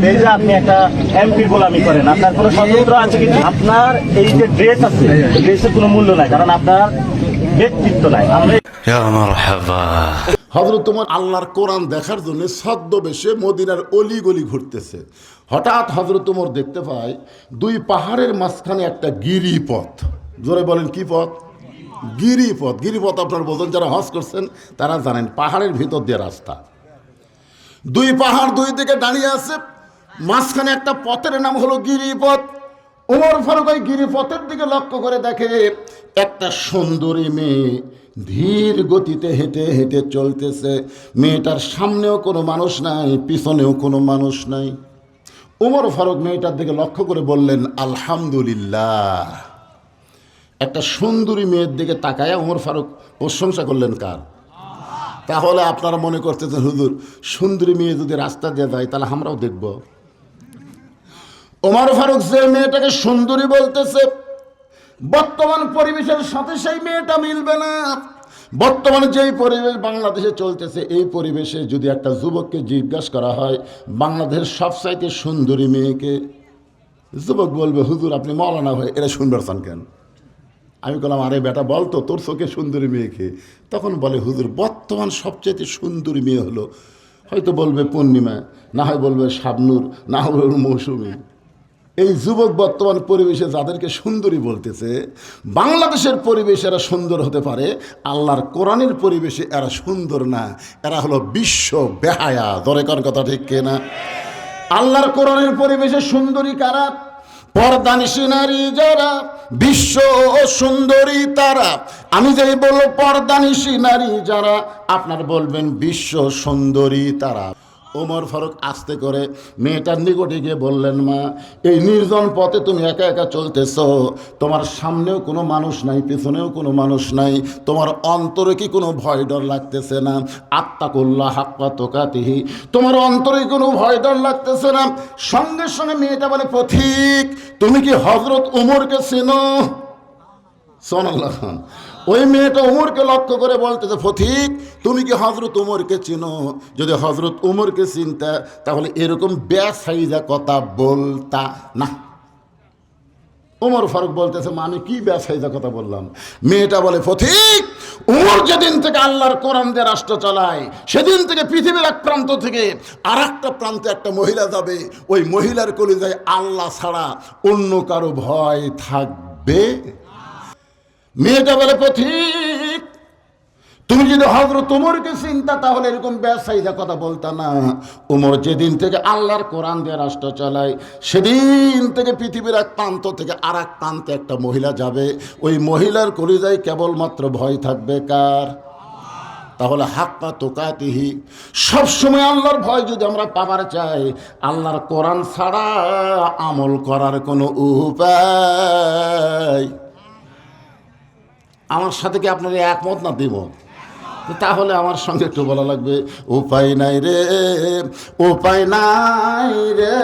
এই যে আপনি একটা এমপি গোলামি করেন, আপনার কোনো স্বতন্ত্র আছে কিন্তু আপনার এই যে ড্রেস আছে, ড্রেসের কোনো মূল্য নাই, কারণ আপনার ব্যক্তিত্ব নাই। আমরা হযরত ওমর আল্লাহর কোরআন দেখার জন্য ছদ্মবেশে মদিনার অলি গলি ঘুরতেছে। হঠাৎ হযরত ওমর দেখতে পায় দুই পাহাড়ের মাঝখানে একটা গিরিপথ। জোরে বলেন কি পথ? গিরিপথ। গিরিপথ আপনার বোঝেন, যারা হজ করছেন তারা জানেন, পাহাড়ের ভিতর দিয়ে রাস্তা। দুই পাহাড় দুই দিকে দাঁড়িয়ে আছে, মাঝখানে একটা পথের নাম হলো গিরিপথ। ওমর ফারুক ওই গিরিপথের দিকে লক্ষ্য করে দেখে একটা সুন্দরী মেয়ে ধীর গতিতে হেঁটে হেঁটে চলতেছে। মেয়েটার সামনেও কোনো মানুষ নাই, পিছনেও কোনো মানুষ নাই। ওমর ফারুক মেয়েটার দিকে লক্ষ্য করে বললেন, আলহামদুলিল্লাহ। একটা সুন্দরী মেয়ের দিকে তাকায়া ওমর ফারুক প্রশংসা করলেন কার? তাহলে আপনারা মনে করতেছেন হুজুর সুন্দরী মেয়ে যদি রাস্তা দিয়ে যায় তাহলে আমরাও দেখব। ওমর ফারুক যে মেয়েটাকে সুন্দরী বলতেছে, বর্তমান পরিবেশের সাথে সেই মেয়েটা মিলবে না। বর্তমানে যেই পরিবেশ বাংলাদেশে চলতেছে, এই পরিবেশে যদি একটা যুবককে জিজ্ঞাসা করা হয় বাংলাদেশের সবচাইতে সুন্দরী মেয়েকে, যুবক বলবে হুজুর আপনি মওলানা হয়ে এরা শুনবার চান কেন? আমি বললাম আরে বেটা বল তো তোর চোখে সুন্দরী মেয়েকে। তখন বলে হুজুর বর্তমান সবচেয়ে সুন্দরী মেয়ে হলো, হয়তো বলবে পূর্ণিমা, না হয় বলবে শাবনূর, না হয় বলবে মৌসুমী। এই যুবক বর্তমান পরিবেশে যাদেরকে সুন্দরী বলতেছে, বাংলাদেশের পরিবেশে এরা সুন্দর হতে পারে, আল্লাহর কোরআনের পরিবেশে এরা সুন্দর না, এরা হলো বিশ্ব বেহায়া। দরকার কথা ঠিক কিনা? আল্লাহর কোরআনের পরিবেশে সুন্দরী কারা? পর্দানিশী নারী যারা, বিশ্ব সুন্দরী তারা। আমি যেই বলবো পর্দানিশী নারী যারা, আপনার বলবেন বিশ্ব সুন্দরী তারা। ওমর ফারুক আস্তে করে মেয়েটার নিকটে গিয়ে বললেন, মা এই নির্জন পথে তুমি একা একা চলতেছ, তোমার সামনেও কোনো মানুষ নাই, পিছনেও কোনো মানুষ নাই, তোমার অন্তরে কি কোনো ভয় ডর লাগতেছে না? আত্তাকুল্লাহ হাক্কা তুকাতিহি, তোমার অন্তরে কোনো ভয় ডর লাগতেছে না? সঙ্গে সঙ্গে মেয়েটা বলে, পথিক তুমি কি হযরত ওমরকে চেনো? সুবহানাল্লাহ। ওই মেয়েটা ওমরকে লক্ষ্য করে বলতেছে, পথিক তুমি কি হযরত ওমরকে চিনো? যদি হযরত ওমরকে চিনতা তাহলে এরকম বেসাইজা কথা বলতা না। ওমর ফারুক বলতেছে, মা আমি কি বেসাইজা কথা বললাম? মেয়েটা বলে, পথিক ওমর যেদিন থেকে আল্লাহর কোরআন দিয়ে রাষ্ট্র চালায়, সেদিন থেকে পৃথিবীর এক প্রান্ত থেকে আর একটা প্রান্তে একটা মহিলা যাবে, ওই মহিলার কলিজায় আল্লাহ ছাড়া অন্য কারো ভয় থাকবে। মেয়েটা বলে, পথিক তুমি যদি হযরত ওমরকে চিন্তা তাহলে এরকম বেসাইজা কথা বলতা না। ওমর যেদিন থেকে আল্লাহর কোরআন দিয়ে রাষ্ট্র চালায়, সেদিন থেকে পৃথিবীর এক প্রান্ত থেকে আর এক প্রান্তে একটা মহিলা যাবে, ওই মহিলার কলিজায় কেবলমাত্র ভয় থাকবে কার? তাহলে হাক্কা তুকাতিহি, সবসময় আল্লাহর ভয় যদি আমরা পাবার চাই, আল্লাহর কোরআন ছাড়া আমল করার কোনো উপায়। আমার সাথে কি আপনারা একমত না দিব? তাহলে আমার সঙ্গে একটু বলা লাগবে, উপায় নাই রে, উপায় নাই রে,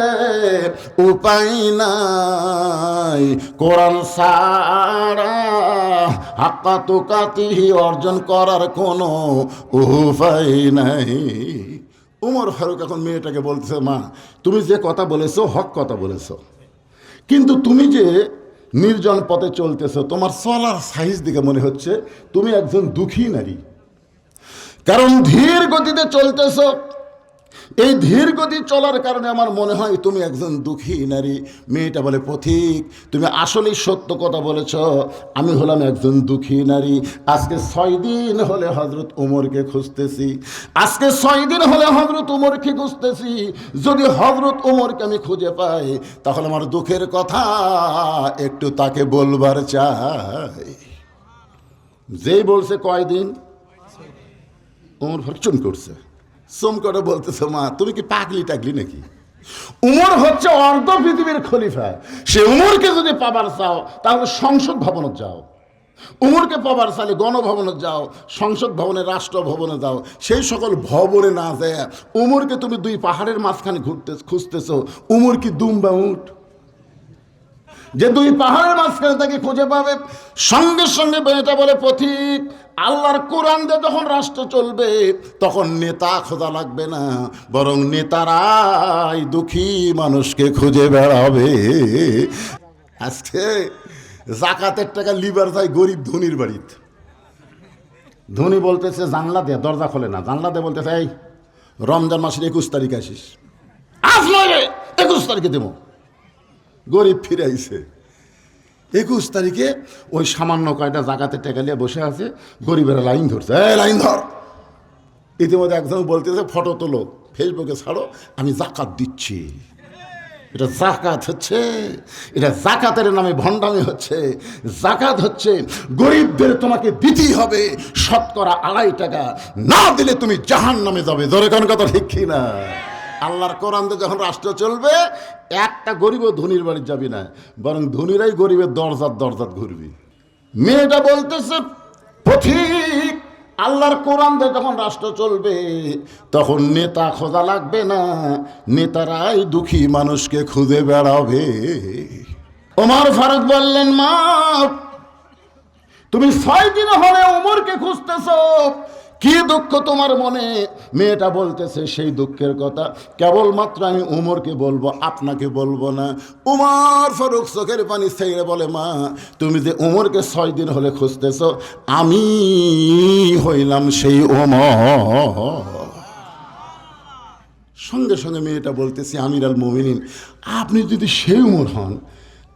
উপায় নাই, কোরআন ছাড়া হাক্কা তুকাতিহি অর্জন করার কোনো উপায় নাই। ওমর ফারুক এখন মেয়েটাকে বলতেছে, মা তুমি যে কথা বলেছো হক কথা বলেছো, কিন্তু তুমি যে নির্জন পথে চলতেছো, তোমার চলার সাইজ দিকে মনে হচ্ছে তুমি একজন দুঃখী নারী। কারণ ধীর গতিতে চলতেছো, এই ধীর গতি চলার কারণে আমার মনে হয় তুমি একজন দুঃখী নারী। মেয়েটা বলে, পথিক তুমি আসলেই সত্য কথা বলেছ, আমি হলাম একজন দুঃখী নারী। আজকে 6 দিন হলে হযরত ওমরকে খুঁজতেছি, আজকে 6 দিন হলে হযরত ওমরকে খুঁজতেছি। যদি হযরত ওমরকে আমি খুঁজে পাই তাহলে আমার দুঃখের কথা একটু তাকে বলবার চাই। যেই বলছে কয়দিন, ওমর ফরচুন করছে, চমকটা বলতেছে, মা তুমি কি পাগলি টাগলি নাকি? উমর হচ্ছে অর্ধ পৃথিবীর খলিফা, সে উমরকে যদি পাবার চাও তাহলে সংসদ ভবনে যাও, উমরকে পাবার চাইলে গণভবনে যাও, সংসদ ভবনে, রাষ্ট্রভবনে যাও। সেই সকল ভবনে না যায় উমরকে তুমি দুই পাহাড়ের মাঝখানে খুঁজতেছো। উমর কি দুম্বা উঠ? যে দুই পাহাড়ের মাঝখানে তাকে খুঁজে পাবে। সঙ্গে সঙ্গে মেয়েটা বলে, পথিক, আল্লাহর কোরআন দিয়ে যখন রাষ্ট্র চলবে তখন নেতা খোঁজা লাগবে না, বরং নেতারাই দুঃখী মানুষকে খুঁজে বেড়াবে। আজকে জাকাতের টাকা লিবার যায় গরিব ধনির বাড়িতে। ধনী বলতেছে জানলা দে, দরজা খোলে না, জানলা দে বলতেছে এই রমজান মাসের 21 তারিখ আসিস। আজ নয় রে, 21 তারিখে দেবো। গরিব ফিরে আইছে 21 তারিখে, ওই সামান্য কয়টা জাকাতের টাকা নিয়ে বসে আছে, গরিবেরা লাইন ধরছে, এই লাইন ধর। ইতিমধ্যে একজন বলতেছে ফটো তোলো, ফেসবুকে ছাড়ো, আমি জাকাত দিচ্ছি। এটা জাকাত হচ্ছে, এটা জাকাতের নামে ভণ্ডামি হচ্ছে। জাকাত হচ্ছে গরিবদের তোমাকে দিতেই হবে, শতকরা 2.5 টাকা, না দিলে তুমি জাহান্নামে যাবে। জোরে কোন কথা ঠিক কি না? আল্লাহর কোরআন দিয়ে যখন রাষ্ট্র চলবে, একটা গরিবও ধনির বাড়ি যাবি না, বরং ধনীরাই গরিবের দরজাত দরজাত ঘুরবি। মেয়েটা বলতেছে, পথিক, আল্লাহর কোরআন দিয়ে যখন রাষ্ট্র চলবে তখন নেতা খোঁজা লাগবে না, নেতারাই দুঃখী মানুষকে খুঁজে বেড়াবে। ওমর ফারুক বললেন, মা, তুমি 6 দিন হলে ওমরকে খুঁজতেছ, কি দুঃখ তোমার মনে? মেয়েটা বলতেছে, সেই দুঃখের কথা কেবলমাত্র আমি ওমরকে বলবো, আপনাকে বলবো না। ওমর ফারুক চোখের পানি ছেড়ে বলে, মা, তুমি যে ওমরকে 6 দিন হলে খুঁজতেছ, আমি হইলাম সেই ওমর। সঙ্গে সঙ্গে মেয়েটা বলতেছে, আমির আল মুমিনিন, আপনি যদি সেই ওমর হন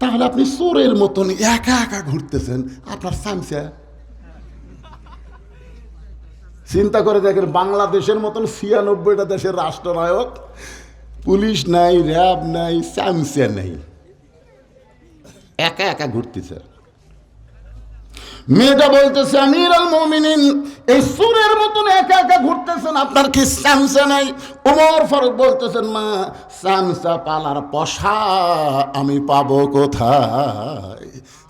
তাহলে আপনি চোরের মতন একা একা ঘুরতেছেন, আপনার সামসা। চিন্তা করে দেখেন, বাংলাদেশের মতন 96টা দেশের রাষ্ট্রনায়ক, পুলিশ নাই, র্যাব নাই, সামসা নাই, একা একা ঘুরতেছে। মেয়েটা বলতেছে, আমির আল মুমিনিন, এই সুরের মতন একা একা ঘুরতেছেন, আপনার কি সামসা নাই? ওমর ফারুক বলতেছেন, মা, সামসা পালার পশা আমি পাবো কোথায়?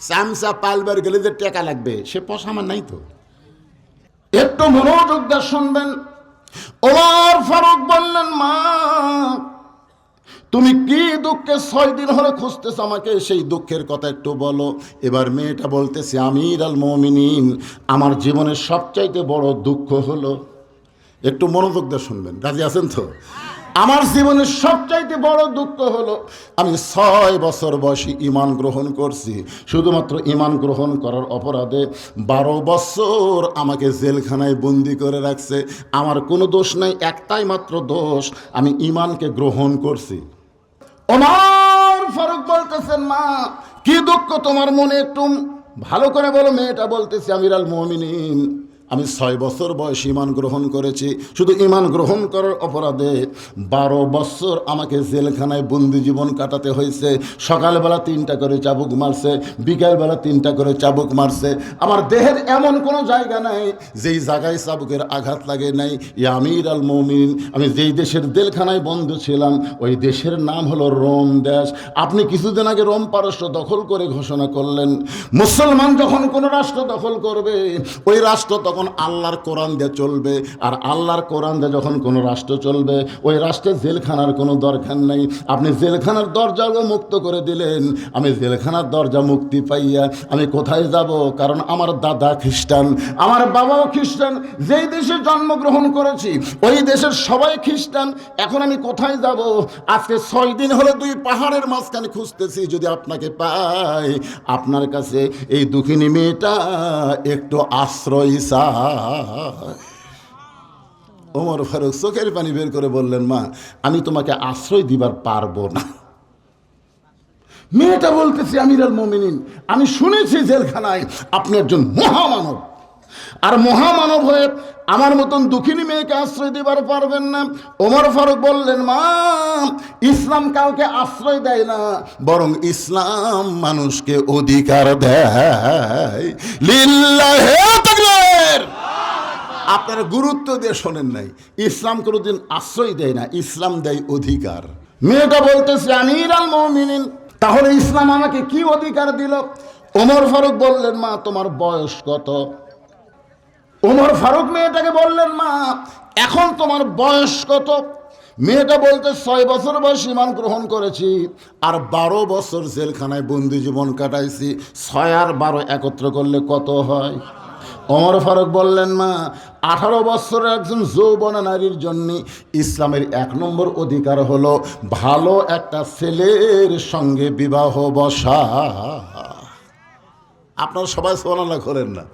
সামসা পালবার গেলে যে টাকা লাগবে, সে পশা আমার নাই তো। একটু মনোযোগ দিয়ে শুনবেন। ওমর ফারুক বললেন, মা, তুমি কি দুঃখে 6 দিন হলে খুঁজতেছ, আমাকে সেই দুঃখের কথা একটু বলো। এবার মেয়েটা বলতেছে, আমির আল মুমিনিন, আমার জীবনের সবচাইতে বড় দুঃখ হলো, একটু মনোযোগ দিয়ে শুনবেন, রাজি আছেন তো? আমার জীবনের সবচাইতে বড় দুঃখ হলো, আমি 6 বছর বয়সী ঈমান গ্রহণ করছি। শুধুমাত্র ঈমান গ্রহণ করার অপরাধে 12 বছর আমাকে জেলখানায় বন্দি করে রাখছে। আমার কোনো দোষ নাই, একটাই মাত্র দোষ, আমি ঈমানকে গ্রহণ করছি। ওমর ফারুক বলতেছেন, মা, কি দুঃখ তোমার মনে, একটু ভালো করে বলো। মেয়েটা বলতেছে, আমির আল মুমিনিন, আমি 6 বছর বয়স ঈমান গ্রহণ করেছি। শুধু ঈমান গ্রহণ করার অপরাধে 12 বছর আমাকে জেলখানায় বন্দি জীবন কাটাতে হয়েছে। সকালবেলা 3টা করে চাবুক মারছে, বিকালবেলা 3টা করে চাবুক মারছে। আমার দেহের এমন কোনো জায়গা নাই যেই জায়গায় চাবুকের আঘাত লাগে নাই। ইয়া আমির আল মুমিনিন, আমি যেই দেশের জেলখানায় বন্ধ ছিলাম ওই দেশের নাম হলো রোম দেশ। আপনি কিছুদিন আগে রোম পারস্য দখল করে ঘোষণা করলেন, মুসলমান যখন কোনো রাষ্ট্র দখল করবে ওই রাষ্ট্র তখন আল্লাহর কোরআন দিয়ে চলবে, আর আল্লাহর কোরআন দিয়ে যখন কোনো রাষ্ট্র চলবে ওই রাষ্ট্রে জেলখানার কোনো দরকার নাই। আপনি জেলখানার দরজাও মুক্ত করে দিলেন। আমি জেলখানার দরজা মুক্তি পাইয়া আমি কোথায় যাব? কারণ আমার দাদা খ্রিস্টান, আমার বাবাও খ্রিস্টান, যেই দেশে জন্মগ্রহণ করেছি ওই দেশের সবাই খ্রিস্টান। এখন আমি কোথায় যাব? আজকে 6 দিন হলো 2 পাহাড়ের মাঝখানে খুঁজতেছি, যদি আপনাকে পাই আপনার কাছে এই দুঃখিনী মেয়েটা একটু আশ্রয় চায়। ওমর ফারুক চোখের পানি বের করে বললেন, মা, আমি তোমাকে আশ্রয় দিবার পারবো না। মেয়েটা বলতেছে, আমির আল মুমিনিন, আমি শুনেছি জেলখানায় আপনি একজন মহামানব, আর মহামানব হয়ে আমার মতন দুঃখিনী মেয়েকে আশ্রয় দিবার পারবেন না। ওমর ফারুক বললেন, মা, ইসলাম কাউকে আশ্রয় দেয় না, বরং ইসলাম মানুষকে অধিকার দেয়। লিল্লাহি তাকবীর। আপনারা গুরুত্ব দিয়ে শোনেন নাই, ইসলাম কোনোদিন আশ্রয় দেয় না, ইসলাম দেয় অধিকার। মেয়েটা বলতেছে, আমির আল মুমিনিন, তাহলে ইসলাম আমাকে কি অধিকার দিল? ওমর ফারুক বললেন, মা, তোমার বয়স কত? ওমর ফারুক মেয়েটাকে বললেন, মা, এখন তোমার বয়স কত? মেয়েটা বলতে 6 বছর বয়স ঈমান গ্রহণ করেছি, আর 12 বছর জেলখানায় বন্দি জীবন কাটাইছি। 6 আর 12 একত্র করলে কত হয়? ওমর ফারুক বললেন, মা 18 বছরের একজন যৌবনা নারীর জন্য ইসলামের 1 নম্বর অধিকার হলো ভালো একটা ছেলের সঙ্গে বিবাহ বসা। আপনারা সবাই সুবহানাল্লাহ করেন না?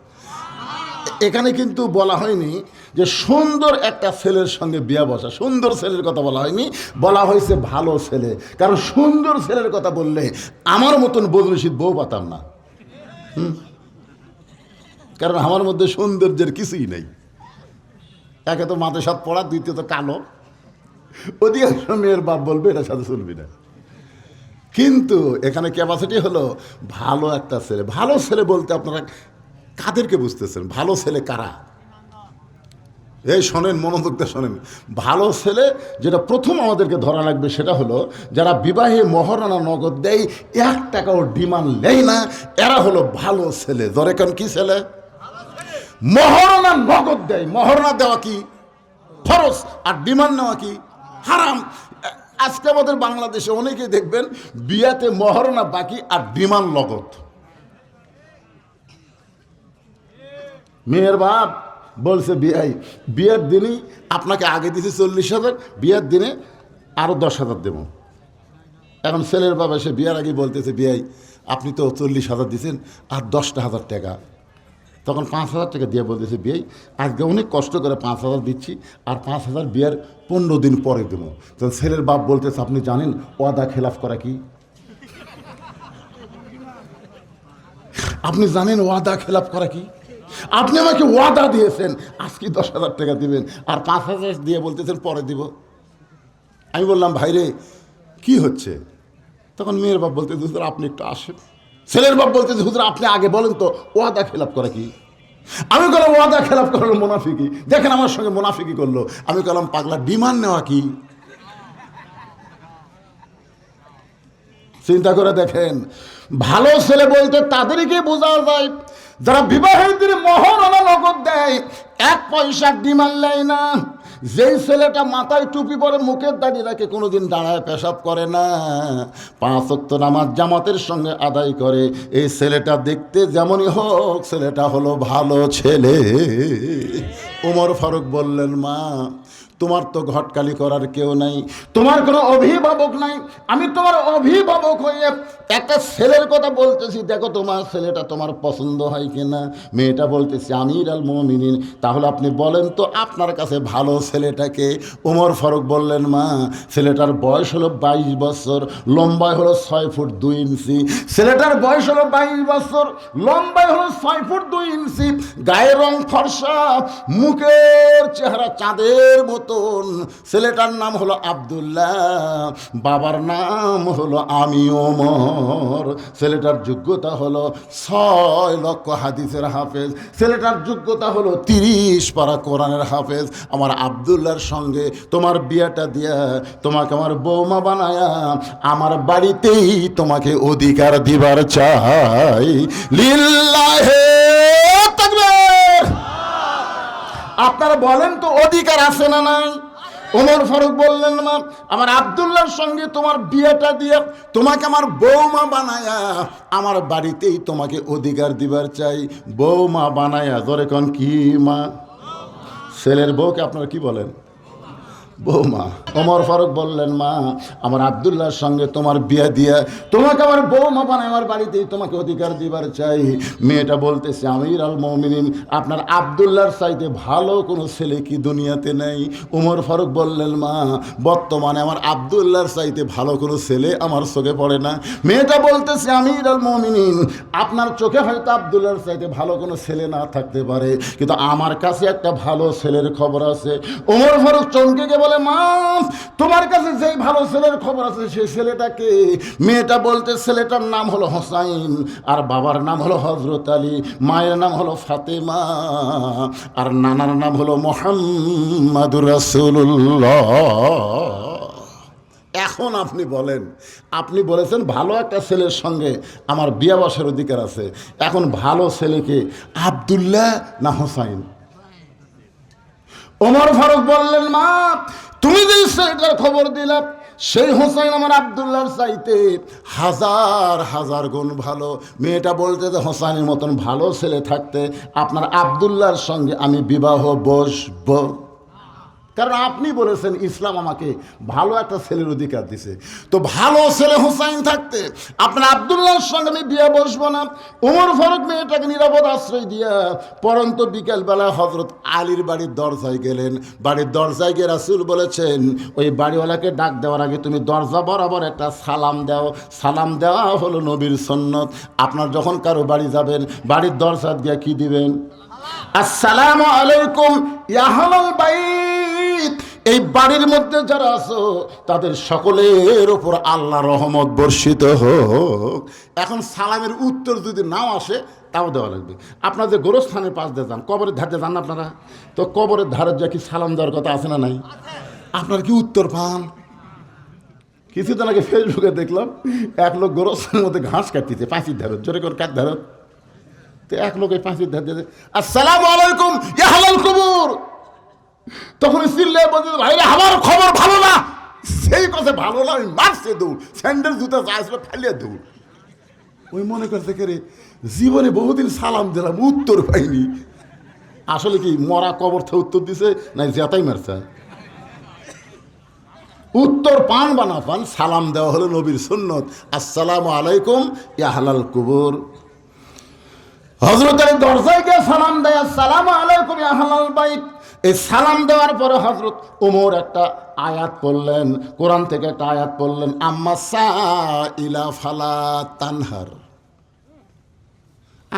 এখানে কিন্তু বলা হয়নি যে সুন্দর একটা ছেলের সঙ্গে বিয়া বসা, সুন্দর ছেলের কথা বলা হয়নি, বলা হয়েছে ভালো ছেলে। কারণ সুন্দর ছেলের কথা বললে আমার মতন বদরশীদ বউ পাতাম না। কারণ আমার মধ্যে সৌন্দর্যের কিছুই নেই। একে তো মাথা সাত পড়া, দ্বিতীয়ত কালো। অধিকাংশ মেয়ের বাপ বলবে এটার সাথে চলবি না। কিন্তু এখানে ক্যাপাসিটি হলো ভালো একটা ছেলে। ভালো ছেলে বলতে আপনারা কাদেরকে বুঝতেছেন? ভালো ছেলে কারা? এই শোনেন, মনোযোগ দিয়ে শোনেন। ভালো ছেলে যেটা প্রথম আমাদেরকে ধরা লাগবে সেটা হলো যারা বিবাহে মহারণা নগদ দেয়, 1 টাকাও ডিমান্ড নেয় না, এরা হলো ভালো ছেলে। ধরে কেন কি ছেলে? মহারণা নগদ দেয়। মহারণা দেওয়া কি ফরজ, আর ডিমান্ড নেওয়া কি হারাম। আজকে আমাদের বাংলাদেশে অনেকেই দেখবেন বিয়াতে মহারণা বাকি আর ডিমান্ড নগদ। মেয়ের বাপ বলছে বিয়ের দিনই আপনাকে আগে দিয়েছে 40,000, বিয়ের দিনে আরো 10,000 দেব। এখন ছেলের বাবা সে বিয়ের আগে বলতেছে, বিয়াই আপনি তো 40,000 দিয়েছেন, আর 10,000 টাকা। তখন 5,000 টাকা দিয়ে বলতেছে, বিয়াই আজকে অনেক কষ্ট করে 5,000 দিচ্ছি, আর 5,000 বিয়ের 15 দিন পরে দেবো। তখন ছেলের বাপ বলতেছে, আপনি জানেন ওয়াদা খেলাফ করা কি? আপনি জানেন ওয়াদা খেলাফ করা কি? আপনি আমাকে ওয়াদা দিয়েছেন আজকে 10,000 টাকা দিবেন, আর 5,000 দিয়ে বলতেছেন পরে দিব। আমি বললাম, ভাইরে কি হচ্ছে? তখন মেয়ের বাপ বলতে, হুজুর আপনি একটু আসেন। ছেলের বাপ বলতে, হুজুর আপনি আগে বলেন তো ওয়াদা খেলাফ করা কি? আমি বললাম, ওয়াদা খেলাফ করা হলো মুনাফিকি। দেখেন আমার সঙ্গে মুনাফিকি করলো। আমি বললাম, পাগলা ডিমান্ড নেওয়া কি? চিন্তা করে দেখেন, ভালো ছেলে বলতে তাদেরকে বোঝা যায় যারা বিবাহের দিনে মহারণা নগদ দেয়, 1 পয়সা ডিমান্ড নেয় না। যেই ছেলেটা মাথায় টুপি পরে মুখের দাড়ি রাখে, কোনোদিন দাঁড়ায় পেশাব করে না, 5 ওয়াক্ত নামাজ জামাতের সঙ্গে আদায় করে, এই ছেলেটা দেখতে যেমনই হোক ছেলেটা হলো ভালো ছেলে। ওমর ফারুক বললেন, মা তোমার তো ঘটকালি করার কেউ নাই, তোমার কোনো অভিভাবক নাই, আমি তোমার অভিভাবক হয়ে একটা ছেলের কথা বলতেছি, দেখো তোমার ছেলেটা তোমার পছন্দ হয় কিনা। মেয়েটা বলতেছি, আমির আল মুমিনিন, তাহলে আপনি বলেন তো আপনার কাছে ভালো ছেলেটাকে। ওমর ফারুক বললেন, মা ছেলেটার বয়স হলো 22 বছর, লম্বায় হলো 6 ফুট 2 ইঞ্চি। ছেলেটার বয়স হলো 22 বছর, লম্বায় হলো 6 ফুট 2 ইঞ্চি, গায়ের রং ফর্সা, মুখের চেহারা চাঁদের মতন। ছেলেটার নাম হলো আব্দুল্লাহ, বাবার নাম হলো আমি ওমর। ছেলেটার যোগ্যতা হলো 6 লক্ষ হাদিসের হাফেজ, ছেলেটার যোগ্যতা হলো 30 পারা কোরআনের হাফেজ। আমার আব্দুল্লাহর সঙ্গে তোমার বিয়েটা দিয়া তোমাকে আমার বৌমা বানায়া আমার বাড়িতেই তোমাকে অধিকার দিবার চাই। লিল্লাহে তাকবীর। আপনারা বলেন তো অধিকার আছে না নাই? ওমর ফারুক বললেন, মা আমার আব্দুল্লাহর সঙ্গে তোমার বিয়েটা দিয়ে তোমাকে আমার বৌমা বানায়া আমার বাড়িতেই তোমাকে অধিকার দিবার চাই। বৌমা বানায়া, ধরে কোন কি মা? ছেলের বউকে আপনারা কি বলেন? বৌমা। ওমর ফারুক বললেন, মা আমার আব্দুল্লাহর সঙ্গে তোমার বিয়ে দিয়ে তোমাকে আমার বৌমা বানায় আমার বাড়িতেই তোমাকে অধিকার দিবার চাই। মেয়েটা বলতেছে, আমির আল মুমিনিন, আপনার আব্দুল্লাহর চাইতে ভালো কোনো ছেলে কি দুনিয়াতে নেই? ওমর ফারুক বললেন, মা বর্তমানে আমার আব্দুল্লাহর চাইতে ভালো কোনো ছেলে আমার চোখে পড়ে না। মেয়েটা বলতেছে, আমির আল মুমিনিন, আপনার চোখে হয়তো আব্দুল্লাহর চাইতে ভালো কোনো ছেলে না থাকতে পারে, কিন্তু আমার কাছে একটা ভালো ছেলের খবর আছে। ওমর ফারুক চমকে বলে, মা তোমার কাছে যেই ভালো ছেলের খবর আছে সেই ছেলেটাকে? মেয়েটা বলতে, ছেলেটার নাম হলো হোসাইন, আর বাবার নাম হলো হযরত আলী, মায়ের নাম হলো ফাতেমা, আর নানার নাম হলো মুহাম্মাদুর রাসূলুল্লাহ। এখন আপনি বলেন, আপনি বলেছেন ভালো একটা ছেলের সঙ্গে আমার বিয়ে বসার অধিকার আছে, এখন ভালো ছেলেকে আব্দুল্লাহ না হোসাইন? ওমর ফারুক বললেন, মা তুমি যে ছেলেটার খবর দিলে সেই হোসেন আমার আব্দুল্লাহর চাইতে হাজার হাজার গুণ ভালো। মেয়েটা বলতে যে হোসেনের মতন ভালো ছেলে থাকতে আপনার আব্দুল্লাহর সঙ্গে আমি বিবাহ বসবো, কারণ আপনি বলেছেন ইসলাম আমাকে ভালো একটা ছেলের অধিকার দিছে। তো ভালো ছেলে হুসাইন থাকতে আপনার আব্দুল্লাহর সঙ্গে আমি বিয়ে বসবো না। ওমর ফারুক মেয়েটাকে নিরাপদ আশ্রয় দিয়া পরন্ত বিকেলবেলা হজরত আলীর বাড়ির দরজায় গেলেন। বাড়ির দরজায় গিয়ে রাসূল বলেছেন, ওই বাড়িওয়ালাকে ডাক দেওয়ার আগে তুমি দরজা বরাবর একটা সালাম দাও। সালাম দেওয়া হলো নবীর সুন্নত। আপনার যখন কারো বাড়ি যাবেন, বাড়ির দরজা দিয়ে কি দিবেন? আসসালামু আলাইকুম ইয়া আহলাল বাইত। এই বাড়ির মধ্যে যারা আছো তাদের সকলের উপর আল্লাহর রহমত বর্ষিত হোক। এখন সালামের উত্তর যদি নাও আসে তাও দেওয়া লাগবে। আপনার যে গোরস্থানের পাশ দিয়ে যান, কবরের ধারে যান না আপনারা, তো কবরের ধারে যা কি সালাম দেওয়ার কথা আছে না নাই? আপনার কি উত্তর পান? কিছুদিন আগে ফেসবুকে দেখলাম এক লোক গোরস্থানের মধ্যে ঘাস কাটতেছে, পাঁচির ধারে, জোরে করে কাট ধারত। তো এক লোক এই পাঁচির ধারে আসসালামু আলাইকুম ইয়া আহলাল কুবুর। তখন চিল্লে বলছে, ভাই আমার খবর ভালো না। সেই কথা ভালো না, আমি মারছে দৌড়, স্যান্ডেল জুতা যা আসবে ফালিয়ে দৌড়। ওই মনে করছে কে রে, জীবনে বহুদিন সালাম দিলাম উত্তর পাইনি। আসলে কি মরা কবর থেকে উত্তর দিছে না জেতাই মারছে? উত্তর পান বা না পান, সালাম দেওয়া হলো নবীর সুন্নত। আসসালামু আলাইকুম ইয়া আহলাল কুবুর। হযরত আলী দরজায় গিয়ে সালাম দেয়, আসসালামু আলাইকুম ইয়া আহলাল বাইত। এই সালাম দেওয়ার পরে হযরত ওমর একটা আয়াত পড়লেন, কোরআন থেকে একটা আয়াত পড়লেন, আম্মা সাইলা ফালা তানহার।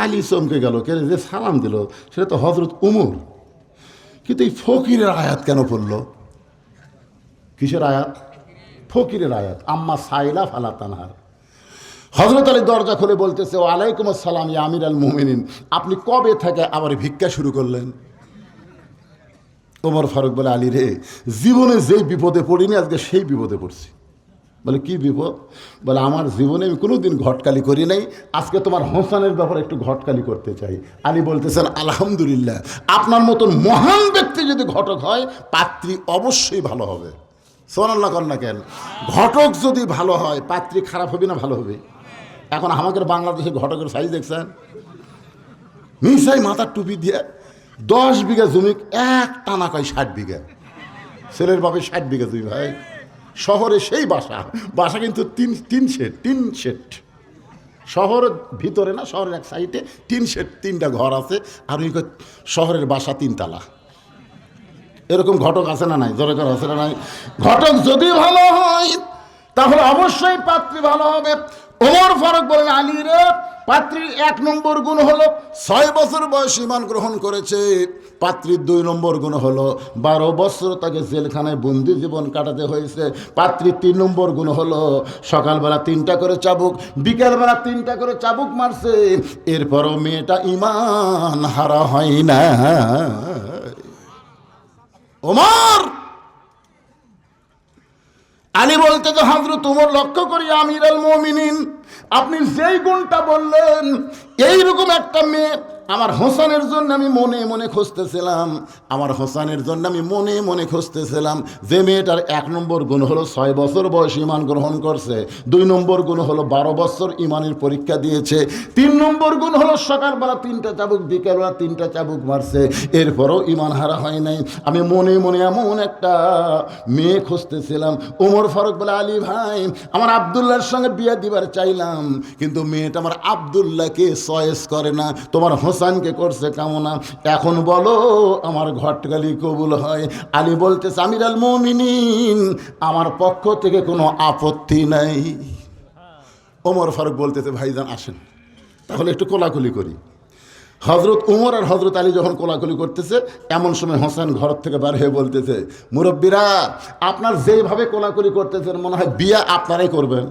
আলী চমকে গেল, কে যে সালাম দিল সেটা তো হযরত ওমর, কিন্তু এই ফকিরের আয়াত কেন পড়লো? কিসের আয়াত? ফকিরের আয়াত, আম্মা সাইলা ফালা তানহার। হযরত আলী দরজা খুলে বলতেছে, ওয়ালাইকুম আসসালাম ইয়া আমির আল মুমিনিন, আপনি কবে থেকে আবার ভিক্ষা শুরু করলেন? ওমর ফারুক বলে, আলী রে, জীবনে যেই বিপদে পড়িনি আজকে সেই বিপদে পড়ছি। বলে কি বিপদ? বলে আমার জীবনে আমি কোনোদিন ঘটকালি করি নাই, আজকে তোমার হোসেনের ব্যাপারে একটু ঘটকালি করতে চাই। আলী বলতেছেন, আলহামদুলিল্লাহ, আপনার মতন মহান ব্যক্তি যদি ঘটক হয় পাত্রী অবশ্যই ভালো হবে। সুবহানাল্লাহ কর না কেন? ঘটক যদি ভালো হয় পাত্রী খারাপ হবে না ভালো হবে? এখন আমাদের বাংলাদেশে ঘটকের সাইজ দেখছেন, মিসাই মাথার টুপি দিয়ে 10 বিঘা জমি এক টানা কয় 60 বিঘা, ছেলের বাপে 60 বিঘা জমি। ভাই শহরে সেই বাসা, বাসা কিন্তু তিন সেট শহরের ভিতরে না, শহরের এক সাইডে 3 সেট, 3টা ঘর আছে, আর ওই শহরের বাসা 3 তালা। এরকম ঘটক আছে না নাই? জোরে করে আছে না নাই? ঘটক যদি ভালো হয় তাহলে অবশ্যই পাত্রী ভালো হবে। ওমর ফারুক বলেন, আলী রে, পাত্রীর 1 নম্বর গুণ হলো 6 বছর বয়সে ঈমান গ্রহণ করেছে। পাত্রীর 2 নম্বর গুণ হলো 12 বছর তাকে জেলখানায় বন্দি জীবন কাটাতে হয়েছে। পাত্রীর 3 নম্বর গুণ হলো সকালবেলা 3টা করে চাবুক, বিকেলবেলা 3টা করে চাবুক মারছে, এরপরও মেয়েটা ঈমান হারা হয় না। ওমর আলী বলতে যে, হযরত ওমর লক্ষ্য করি আমির আল মুমিনিন, আপনি যেই গুণটা বললেন এইরকম একটা মেয়ে আমার হোসেনের জন্য আমি মনে মনে খুঁজতেছিলাম, আমার হোসেনের জন্য আমি মনে মনে খুঁজতেছিলাম। যে মেয়েটার 1 নম্বর গুণ হলো 6 বছর বয়স ঈমান গ্রহণ করছে, 2 নম্বর গুণ হলো 12 বছর ঈমানের পরীক্ষা দিয়েছে, 3 নম্বর গুণ হলো সকালবেলা 3টা চাবুক, বিকেলবেলা 3টা চাবুক মারছে, এরপরও ঈমান হারা হয় নাই। আমি মনে মনে এমন একটা মেয়ে খুঁজতেছিলাম। ওমর ফারুক বলে, আলী ভাই, আমার আব্দুল্লাহর সঙ্গে বিয়ে দিবার চাইলাম, কিন্তু মেয়েটা আমার আব্দুল্লাহকে চয়েস করে না, তোমার হোসেনকে করছে কামনা। এখন বলো আমার ঘটকালি কবুল হয়? আলী বলতেছে, আমির আল মুমিনিন, আমার পক্ষ থেকে কোনো আপত্তি নাই। ওমর ফারুক বলতেছে, ভাইজান আসেন তাহলে একটু কোলাকুলি করি। হযরত ওমর আর হযরত আলী যখন কোলাকুলি করতেছে, এমন সময় হোসেন ঘর থেকে বার হয়ে বলতেছে, মুরব্বীরা, আপনার যেভাবে কোলাকুলি করতেছেন মনে হয় বিয়ে আপনারাই করবেন।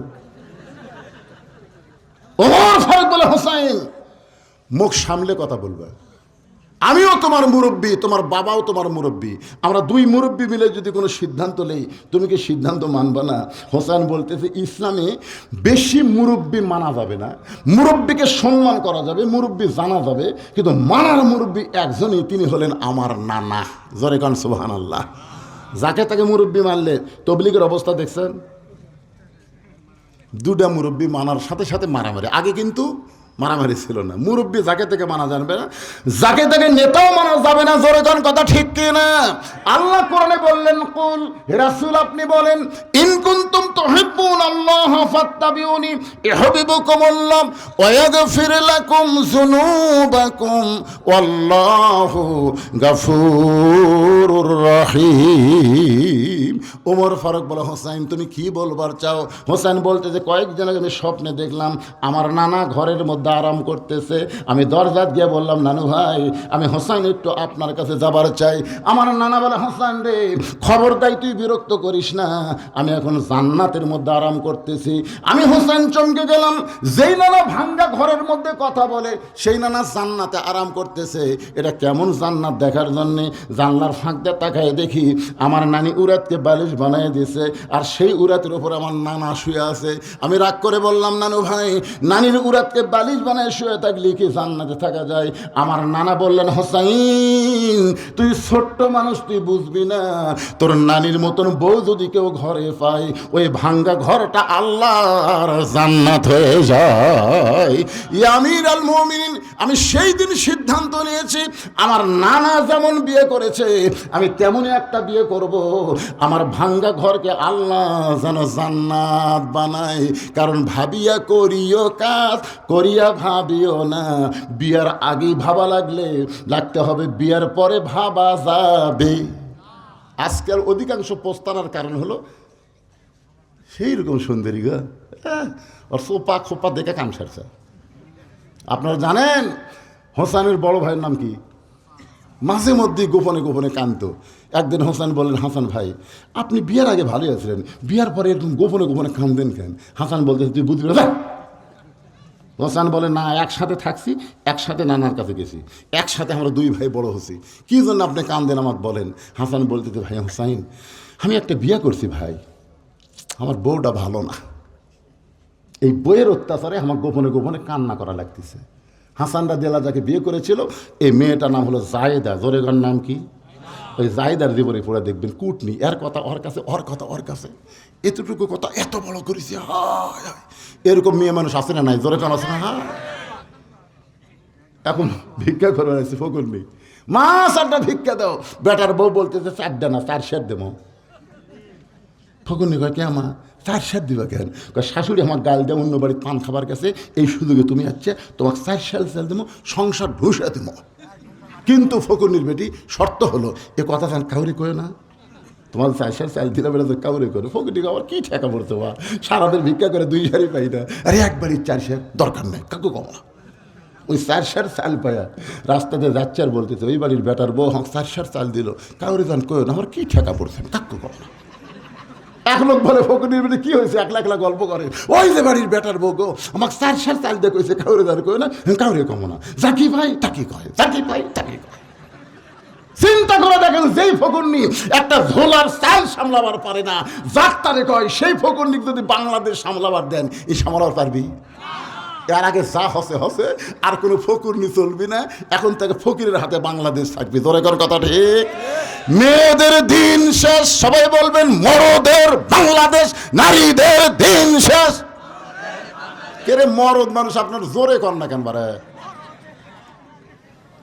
ওমর ফারুক বলে, হোসেন মুখ সামলে কথা বলবে, আমিও তোমার মুরব্বী, তোমার বাবাও তোমার মুরব্বী, আমরা দুই মুরব্বী মিলে যদি কোনো সিদ্ধান্ত নেই, তুমি কি সিদ্ধান্ত মানবে না? হোসেন বলতেছে ইসলামে বেশি মুরব্বী মানা যাবে না, মুরব্বীকে সম্মান করা যাবে, মুরব্বী জানা যাবে, কিন্তু মানার মুরব্বী একজনই, তিনি হলেন আমার নানা। জোরে কান সুবহানাল্লাহ। যাকে তাকে মুরব্বী মানলে তবলিগের অবস্থা দেখছেন, দুটা মুরব্বী মানার সাথে সাথে মারামারি। আগে কিন্তু মারামারি ছিল না। মুরব্বী যাকে থেকে মানা জানবে না, যাকে থেকে নেতাও মানা যাবে না। জোরে কোন কথা ঠিক কিনা? আল্লাহ কোরআনে বললেন, কুল, হে রাসূল আপনি বলেন, ইন কুনতুম তুহিব্বুনাল্লাহ ফাত্তাবিউনি ইউহিব্বুকুমুল্লাহ ওয়া ইয়াগফির লাকুম যুনুবাকুম ওয়াল্লাহু গফুরুর রহিম। ওমর ফারুক বলে, হোসেন তুমি কি বলবার চাও? হোসেন বলতে যে কয়েকদিন আগে আমি স্বপ্নে দেখলাম আমার নানা ঘরের মধ্যে আরাম করতেছে। আমি দরজা গিয়ে বললাম, নানু ভাই আমি হোসেন একটু আপনার কাছে যাবার চাই। আমার নানা বলে, হোসেন রে খবরদাই তুই বিরক্ত করিস না, আমি এখন জান্নাতের মধ্যে আরাম করতেছি। আমি হোসেন চমকে গেলাম, যেই নানা ভাঙ্গা ঘরের মধ্যে কথা বলে সেই নানা জান্নাতে আরাম করতেছে। এটা কেমন জান্নাত দেখার জন্যে জানলার ফাঁক দিয়ে তাকায় দেখি আমার নানি উরাতকে বালিশ বানিয়ে দিয়েছে, আর সেই উরাতের উপর আমার নানা শুয়ে আছে। আমি রাগ করে বললাম, নানু ভাই নানির উরাতকে বালিশ বানায় শুয়ে থাকলে কি জান্নাতে থাকা যায়? আমার নানা বললেন, হোসাইন তুই ছোট্ট মানুষ, তুই বুঝবি না, তোর নানির মতন বউ যদি কেউ ঘরে পায়, ওই ভাঙ্গা ঘরটা আল্লাহর জান্নাত হয়ে যায়। ইয়া আমিরুল মুমিনিন, আমি সেই দিন সিদ্ধান্ত নিয়েছি আমার নানা যেমন বিয়ে করেছে আমি তেমনই একটা বিয়ে করব। আমার ভাঙ্গা ঘরকে আল্লাহ যেন জান্নাত বানায়। কারণ ভাবিয়া করিও কাজ, করিয়া ভাবিও না। বিয়ার আগেই ভাবা লাগতে হবে, বিয়ার পরে ভাবা যাবে। আজকাল অধিকাংশ পোস্তানার কারণ হলো সেই রকম সুন্দরী গা, ওর সোপা খোপা দেখে কাম সারছে। আপনারা জানেন হোসেনের বড় ভাইয়ের নাম কি? মাঝে মধ্যে গোপনে গোপনে কাঁদত। একদিন হোসেন বললেন, হাসান ভাই আপনি বিয়ের আগে ভালোই আছিলেন, বিয়ার পরে এরকম গোপনে গোপনে কাঁদেন কেন? হাসান বলতে, তুই বুঝবি না। হোসেন বলে, না একসাথে থাকছি, একসাথে নানার কাছে গেছি, একসাথে আমরা দুই ভাই বড় হচ্ছি, কী জন্য আপনি কান্দেন আমাকে বলেন? হাসান বলতে, ভাই হোসাইন আমি একটা বিয়ে করছি ভাই, আমার বউটা ভালো না, এই বইয়ের অত্যাচারে আমার গোপনে গোপনে কান্না করা লাগতেছে। হাসান রাদিয়াল্লাহু যাকে বিয়ে করেছিল এই মেয়েটার নাম হলো জায়েদা। জোরেগার নাম কি? ওই জায়েদার জীবনে পড়ে দেখবেন কুটনি, এর কথা ওর কাছে, ওর কথা ওর কাছে, এতটুকু কথা এত বড় করেছি। হায় এরকম মেয়ে মানুষ আছে না নাই? জোরে কান আছে না? হ্যাঁ এখন ভিক্ষা করে আসছি, ফকুর নেই, মা চারটা ভিক্ষা দাও। বেটার বউ বলতেছে চারটা না 4 সের দেবো। ফকুর নেই কয়, কে মা 4 সের দিবা কেন? শাশুড়ি আমার গাল দেয় অন্য বাড়ির পান খাবার কাছে, এই সুযোগে তুমি যাচ্ছে তোমাকে 4 সেল দেবো, সংসার ঢুসে দেবো। কিন্তু ফকুরনির বেটি শর্ত হলো, এ কথা জান কাউরি কয়ে না, তোমার 4 সের চাল দিলে বেড়া কাউরি করে। ফকুরনিকে আবার কী ঠেকা পড়ছে, বা সারাদিন ভিক্ষা করে 2 সারি পাই না, আরে একবারই 4 সের দরকার নেই, কাকু কম না। ওই 4 সের চাল পায়া রাস্তাতে যাচ্ছে আর বলতেছে, ওই বাড়ির বেটার বউ আমাকে 4 সের চাল দিল, কাউরি জান কয়ে না, আমার কী ঠেকা পড়ছে, কাকু কম না। এক লোক বলে, ফকুরনির বেটি কী হয়েছে, একলা একলা গল্প করে, ওই যে বাড়ির বেটার বউ গো আমাকে 4 সের চাল দিয়ে কইছে, কাউরে জান কয়ে না, কাউরে কম না, জাকি ভাই তাকি কয়, জাকি ভাই তাকি কয়। চিন্তা করে দেখেন, যেই ফকুরনি একটা ঝোলার চাল সামলাবার পারে না, যাত্রারে কয়, সেই ফকুরনি যদি বাংলাদেশ সামলাবার দেন, এই সামলাবার পারবি? এর আগে যা হসে হসে, আর কোনো ফকুরনি চলবি না। এখন থেকে ফকিরের হাতে বাংলাদেশ থাকবি। তোর কথা ঠিক? মেয়েদের দিন শেষ, সবাই বলবেন মরদের বাংলাদেশ, নারীদের দিন শেষ। কে রে মরদ মানুষ আপনার জোরে কর না কেন বারে?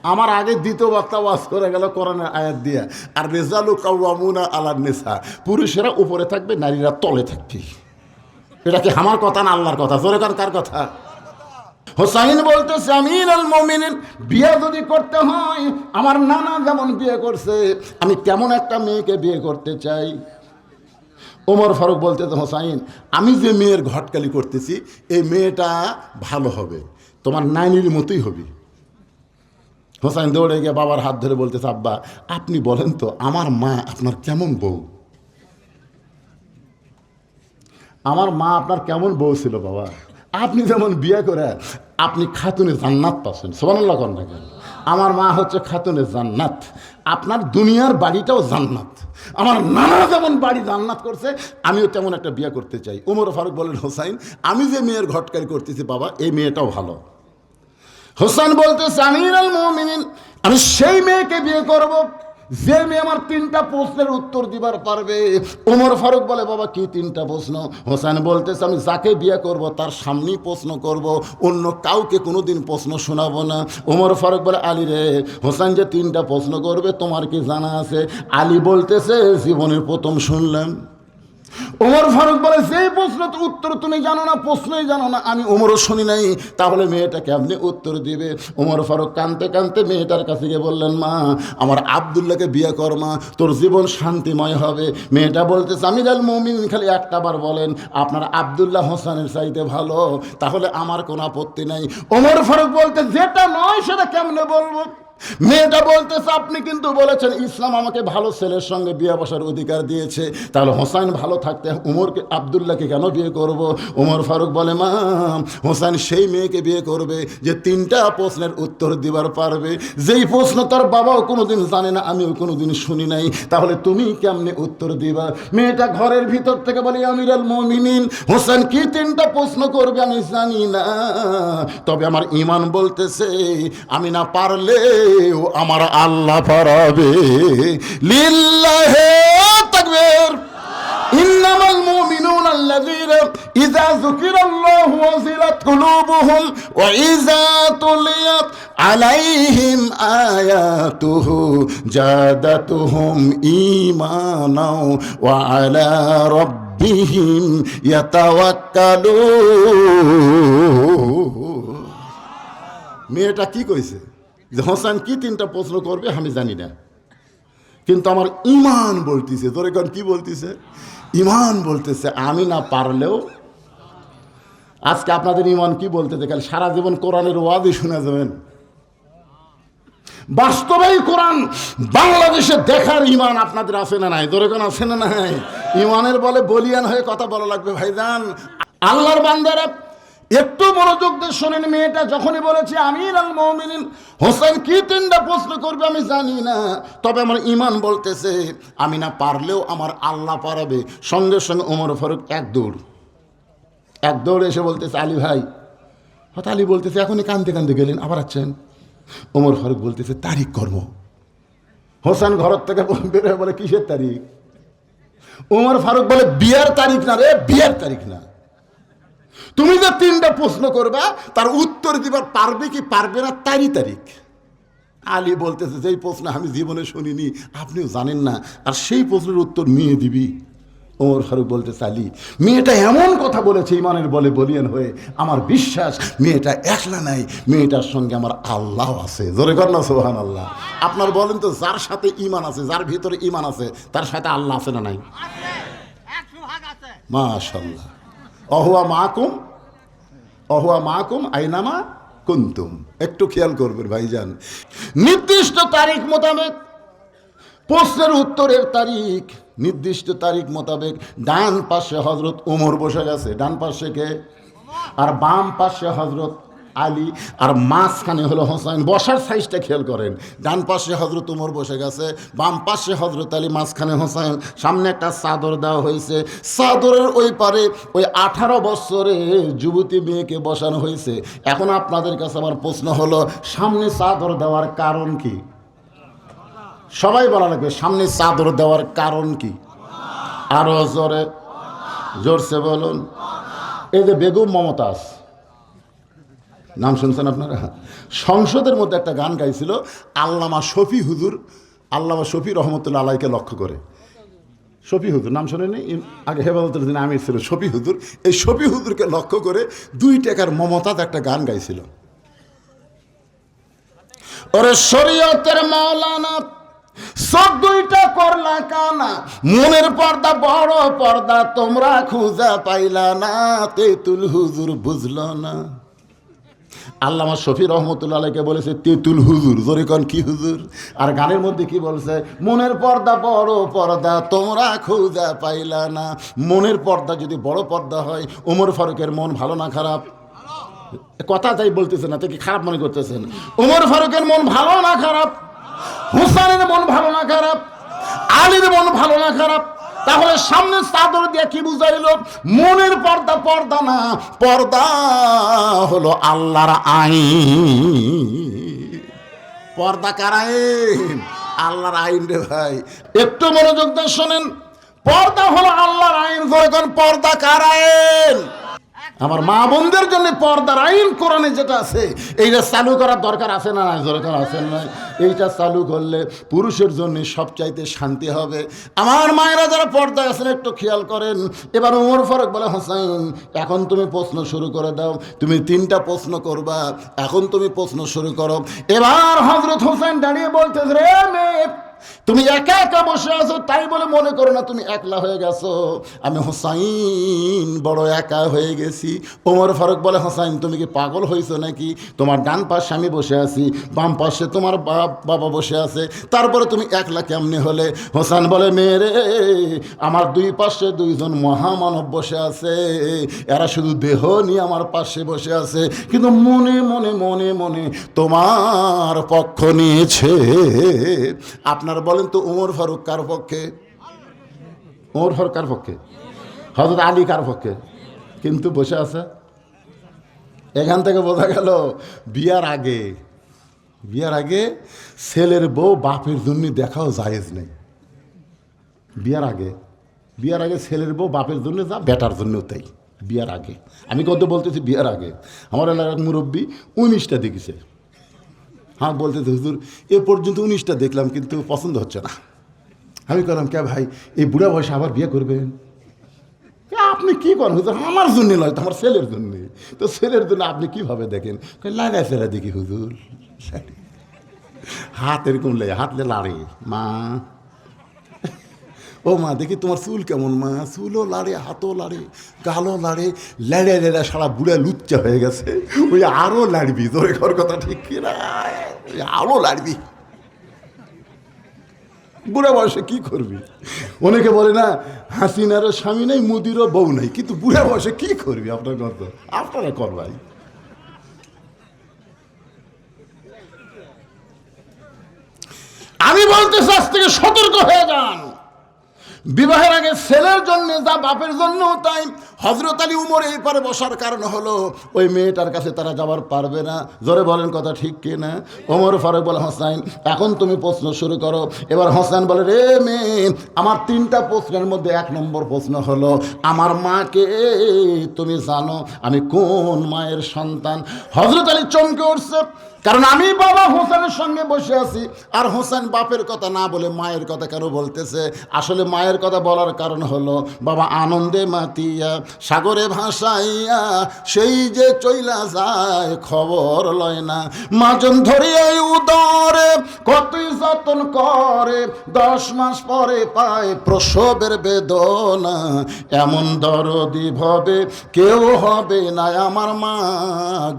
আমার আগে দ্বিতীয় বক্তা ওয়াজ করে গেল কোরআনের আয়াত দিয়ে, আর রিজালু কাওয়ামুনা আলান নিসা, পুরুষেরা উপরে থাকবে, নারীরা তলে থাকবে। এটা কি আমার কথা না আল্লাহর কথা? জোরে কার কথা? হোসাইন বলতেছে, আমিরুল মুমিনিন বিয়ে যদি করতে হয় আমার নানা যেমন বিয়ে করছে, আমি কেমন একটা মেয়েকে বিয়ে করতে চাই। ওমর ফারুক বলতেছে, হোসাইন আমি যে মেয়ের ঘটকালি করতেছি এই মেয়েটা ভালো হবে, তোমার নানির মতোই হবে। হোসাইন দৌড়ে গিয়ে বাবার হাত ধরে বলতেছে, আব্বা আপনি বলেন তো আমার মা আপনার কেমন বউ? আমার মা আপনার কেমন বউ ছিল বাবা? আপনি যেমন বিয়ে করে আপনি খাতুনে জান্নাত পাচ্ছেন। সুবহানাল্লাহ কর না কেন? আমার মা হচ্ছে খাতুনে জান্নাত, আপনার দুনিয়ার বাড়িটাও জান্নাত। আমার নানা যেমন বাড়ি জান্নাত করছে, আমিও তেমন একটা বিয়ে করতে চাই। ওমর ফারুক বলেন, হোসাইন আমি যে মেয়ের ঘটকারি করতেছি বাবা, এই মেয়েটাও ভালো। হোসেন বলতেছে, আমিরুল মুমিনিন, আমি সেই মেয়েকে বিয়ে করব যে মেয়ে আমার 3টা প্রশ্নের উত্তর দিবার পারবে। ওমর ফারুক বলে, বাবা কি 3টা প্রশ্ন? হোসেন বলতেছে, আমি যাকে বিয়ে করব তার সামনেই প্রশ্ন করব, অন্য কাউকে কোনোদিন প্রশ্ন শোনাবো না। ওমর ফারুক বলে, আলী রে, হোসেন যে 3টা প্রশ্ন করবে তোমার কি জানা আছে? আলী বলতেছে, জীবনের প্রথম শুনলাম। ওমর ফারুক বলে, যে প্রশ্ন তো উত্তর তুমি জানো না, প্রশ্নই জানো না। আমি ওমরও শুনি নাই, তাহলে মেয়েটা কেমনি উত্তর দিবে? ওমর ফারুক কাঁদতে কাঁদতে মেয়েটার কাছে গিয়ে বললেন, মা আমার আব্দুল্লাহকে বিয়ে কর মা, তোর জীবন শান্তিময় হবে। মেয়েটা বলতেছে, আমিরুল মুমিনিন খালি একটা বার বলেন আপনার আব্দুল্লাহ হোসেনের চাইতে ভালো, তাহলে আমার কোনো আপত্তি নাই। ওমর ফারুক বলতে, যেটা নয় সেটা কেমনে বলবো? মেয়েটা বলতেছে, আপনি কিন্তু বলেছেন ইসলাম আমাকে ভালো ছেলের সঙ্গে বিয়ে বসার অধিকার দিয়েছে, তাহলে হোসেন ভালো থাকতে উমরকে আব্দুল্লাহকে কেন বিয়ে করব? ওমর ফারুক বলে, মা হোসেন সেই মেয়েকে বিয়ে করবে যে 3টা প্রশ্নের উত্তর দিবার পারবে, যেই প্রশ্ন তার বাবাও কোনোদিন জানে না, আমিও কোনোদিন শুনি নাই, তাহলে তুমি কেমনে উত্তর দিবা? মেয়েটা ঘরের ভিতর থেকে বলে, আমিরুল মুমিনিন, হোসেন কি 3টা প্রশ্ন করবে আমি জানি না, তবে আমার ঈমান বলতেছে আমি না পারলে আমার আল্লাহ পারাবে। লিল্লাহি তাকবীর। ইন্নামাল মুমিনুনা আল্লাযীনা ইযা যুকিরাল্লাহু ওয়াজিলাত কুলুবুহুম ওয়া ইযা তুলিয়াত আলাইহিম আয়াতুহু জাদাতুহুম ঈমানাও ওয়া আলা রাব্বিহিম ইয়াতাওয়াক্কালুন। মেয়েটা কি কইছে যে হোসেন কি 3টা প্রশ্ন করবে আমি জানি না, কিন্তু আমার ঈমান বলতেছে। তোর এখন কি বলতেছে? ঈমান বলতেছে আমি না পারলেও। আজকে আপনাদের ঈমান কি বলতেছে? কাল সারা জীবন কোরআনের ওয়াজই শুনে যাবেন। বাস্তবেই কোরআন বাংলাদেশে দেখার ঈমান আপনাদের আছে না নাই? তোর এখন আছে না নাই? ঈমানের বলে বলিয়ান হয়ে কথা বলা লাগবে ভাইজান। আল্লাহর বান্দারা একটু মনোযোগ দিয়ে শোনেন। মেয়েটা যখনই বলেছে আমিরুল মুমিনিন, হোসেন কি 3টা প্রশ্ন করবে আমি জানি না, তবে আমার ঈমান বলতেছে আমি না পারলেও আমার আল্লাহ পারাবে। সঙ্গে সঙ্গে ওমর ফারুক এক দৌড় এসে বলতেছে, আলী ভাই। হঠাৎ আলী বলতেছে, এখনই কাঁদতে কাঁদতে গেলেন, আবার আছেন? ওমর ফারুক বলতেছে, তারিখ কর্ম। হোসেন ঘরের থেকে বের হয়ে বলে, কিসের তারিখ? ওমর ফারুক বলে, বিয়ের তারিখ না রে, বিয়ের তারিখ না। তুমি যে 3টা প্রশ্ন করবা তার উত্তর দিবার পারবে কি পারবে না তারই তারিখ। আলী বলতেছে, যেই প্রশ্ন আমি জীবনে শুনিনি, আপনিও জানেন না, আর সেই প্রশ্নের উত্তর মেয়ে দিবি? ওমর ফারুক বলতেছে, আলী মেয়েটা এমন কথা বলেছে ঈমানের বলে বলিয়ান হয়ে, আমার বিশ্বাস মেয়েটা একলা নাই, মেয়েটার সঙ্গে আমার আল্লাহ আছে। জোরে কর না সুবহানাল্লাহ। আপনার বলেন তো, যার সাথে ঈমান আছে, যার ভিতরে ঈমান আছে, তার সাথে আল্লাহ আছে না নাই? মাশাআল্লাহ। অহুয়া মাকুম আইনামা কুনতুম। একটু খেয়াল করবেন ভাইজান, নির্দিষ্ট তারিখ মোতাবেক প্রশ্নের উত্তরের তারিখ, নির্দিষ্ট তারিখ মোতাবেক ডান পাশে হযরত ওমর বসে গেছে, ডান পাশে কে? আর বাম পাশে হযরত আলী, আর মাঝখানে হলো হোসেন। বসার সাইজটা খেয়াল করেন, ডান পাশে হযরত ওমর বসে গেছে, বাম পাশে হযরত আলী, মাঝখানে হোসেন। সামনে একটা চাদর দেওয়া হয়েছে, চাদরের ওই পারে ওই 18 বছরের যুবতী মেয়েকে বসানো হয়েছে। এখন আপনাদের কাছে আমার প্রশ্ন হলো, সামনে চাদর দেওয়ার কারণ কি? সবাই বলা লাগবে, সামনে চাদর দেওয়ার কারণ কি? আরো জোরসে বলুন। এই যে বেগম মমতাজ, নাম শুনছেন আপনারা? সংসদের মধ্যে একটা গান গাইছিল আল্লামা শফি হুজুর, আল্লামা শফি রহমতুল্লাহ আলাইকে লক্ষ্য করে। শফি হুজুর নাম শোনেনি? আগে হেফাজতের দিন আমির ছিল শফি হুজুর। এই শফি হুজুরকে লক্ষ্য করে 2 টাকার মমতাজ একটা গান গাইছিল। ওরে শরীয়তের মাওলানা, সব 2টা করলা কানা, মনের পর্দা বড় পর্দা তোমরা খুঁজা পাইলা না, তেতুল হুজুর বুঝলো না। আল্লামা শফি রহমতুল্লাহ আলাইকে বলেছে তেতুল হুজুর। জোরে কোন কি হুজুর? আর গানের মধ্যে কি বলছে? মনের পর্দা বড় পর্দা তোমরা খুঁজা পাইলা না। মনের পর্দা যদি বড় পর্দা হয়, ওমর ফারুকের মন ভালো না খারাপ? কথা তাই বলতেছেন না, তো কি খারাপ মনে করতেছেন? ওমর ফারুকের মন ভালো না খারাপ? হুসাইনের মন ভালো না খারাপ? আলীর মন ভালো না খারাপ? তাহলে সামনে চাদর দিয়ে কি বুঝাইল? মনের পর্দা পর্দা না, পর্দা হলো আল্লাহর আইন। পর্দা কার আইন? আল্লাহর আইন রে ভাই, একটু মনোযোগ দিয়ে শোনেন। পর্দা হলো আল্লাহর আইন। যখন পর্দা কার আইন? আমার মা বোনদের জন্য পর্দার আইন কোরআনে যেটা আছে, এইটা চালু করার দরকার আছে না নাই? দরকার আছে না? এইটা চালু করলে পুরুষের জন্য সবচাইতে শান্তি হবে। আমার মায়েরা যারা পর্দায় আছেন একটু খেয়াল করেন। এবার ওমর ফারুক বলে, হোসাইন এখন তুমি প্রশ্ন শুরু করে দাও, তুমি 3টা প্রশ্ন করবা, এখন তুমি প্রশ্ন শুরু করো। এবার হযরত হোসেন দাঁড়িয়ে বলতেছে, রে মেয়ে, তুমি একা একা বসে আছো তাই বলে মনে করো না তুমি একলা হয়ে গেছো। আমি হোসাইন বড় একা হয়ে গেছি। ওমর ফারুক বলে, হোসাইন তুমি কি পাগল হয়েছো নাকি? তোমার ডান পাশে আমি বসে আছি, বাম পাশে তোমার বাবা বসে আছে, তারপরে তুমি একলা কেমনে হলে? হোসেন বলে, মেয়েরে, আমার 2 পাশে 2জন মহামানব বসে আছে, এরা শুধু দেহ নিয়ে আমার পাশে বসে আছে, কিন্তু মনে মনে মনে মনে তোমার পক্ষ নিয়েছে। আপনার বলেন তো ওমর ফারুক কার পক্ষে? ওমর ফারুক কার পক্ষে? হযরত আলী কার পক্ষে? কিন্তু বসে আছে। এখান থেকে বোঝা গেল বিয়ার আগে ছেলের বউ বাপের জন্য দেখাও জায়েজ নেই। বিয়ার আগে ছেলের বউ বাপের জন্য যা, বেটার জন্য তাই। বিয়ার আগে, আমি কত বলতেছি বিয়ার আগে। আমার এলাকার মুরব্বী 19টা দেখেছে। হ্যাঁ, বলতেছে হুজুর এ পর্যন্ত 19টা দেখলাম কিন্তু পছন্দ হচ্ছে না। আমি বললাম, কে ভাই এই বুড়া বয়সে আবার বিয়ে করবেন? আপনি কি করেন হুজুর? আমার জন্য নয় তো, আমার ছেলের জন্যে। তো ছেলের জন্য আপনি কিভাবে দেখেন? লাইনায় ফেরা দেখি হুজুর, হাত এরকম হাতলে লাড়ে। মা, ও মা দেখি তোমার চুল কেমন? মা, চুলও লাড়ে, হাতও লাড়ে, গালও লাড়ে, লেড়ে লেড়ে সারা বুড়া লুচ্চা হয়ে গেছে। ওই আরও লাড়বি, তোর ঘর কথা ঠিক কিনা, আরও লাড়বি। বুড়া বয়সে কি করবি? অনেকে বলে না হাসিনারও স্বামী নেই, মোদিরও বউ নেই, কিন্তু বুড়া বয়সে কি করবি? আপনার গল্প আপনারা কর ভাই। আমি বলতে আজ থেকে সতর্ক হয়ে যান। বিবাহের আগে ছেলের জন্য যা, বাপের জন্য তাই। হযরত আলী উমর এই পারে বসার কারণ হলো ওই মেয়েটার কাছে তারা যাবার পারবে না। জোরে বলেন কথা ঠিক কি না? ওমর ফারুক বলে, হোসাইন এখন তুমি প্রশ্ন শুরু করো। এবার হোসেন বলে, রে মেয়ে, আমার 3টা প্রশ্নের মধ্যে 1 নম্বর প্রশ্ন হলো, আমার মাকে তুমি জানো আমি কোন মায়ের সন্তান? হযরত আলী চমকে উঠছে, কারণ আমি বাবা হোসেনের সঙ্গে বসে আছি, আর হোসেন বাপের কথা না বলে মায়ের কথা কেন বলতেছে? আসলে মায়ের কথা বলার কারণ হলো, বাবা আনন্দে মাতিয়া সাগরে ভাসাইয়া সেই যে চইলা যায় খবর লয় না, মাজন ধরিয়া উদরে কতই যতন করে, 10 মাস পরে পায় প্রসবের বেদনা, এমন দরদি ভবে কেউ হবে না আমার মা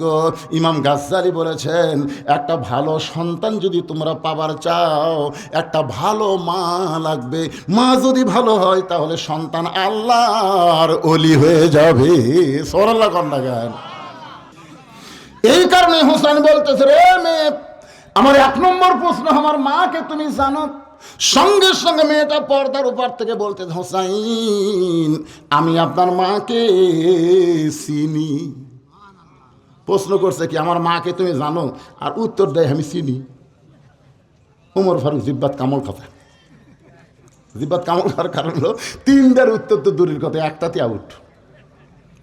গো। ইমাম গাজ্জালী বলেছেন, একটা ভালো সন্তান যদি তোমরা পাবার চাও, একটা ভালো মা লাগবে। মা যদি ভালো হয় তাহলে সন্তান আল্লাহর ওলি হয়ে যাবে। সুবহানাল্লাহ কন্যা গান। এই কারণে হোসেন বলতেছে, রে মেয়ে, আমার 1 নম্বর প্রশ্ন, আমার মাকে তুমি জানো? সঙ্গে সঙ্গে মেয়েটা পর্দার উপর থেকে বলতে, হোসাইন আমি আপনার মাকে চিনি। প্রশ্ন করছে কি, আমার মাকে তুমি জানো? আর উত্তর দেয়, আমি চিনি। ওমর ফারুক জিব্বাত কামড় খাবে। জিব্বাত কামড় খাওয়ার কারণ হলো 3টার উত্তর তো দূরের কথা, একটাতে আউট।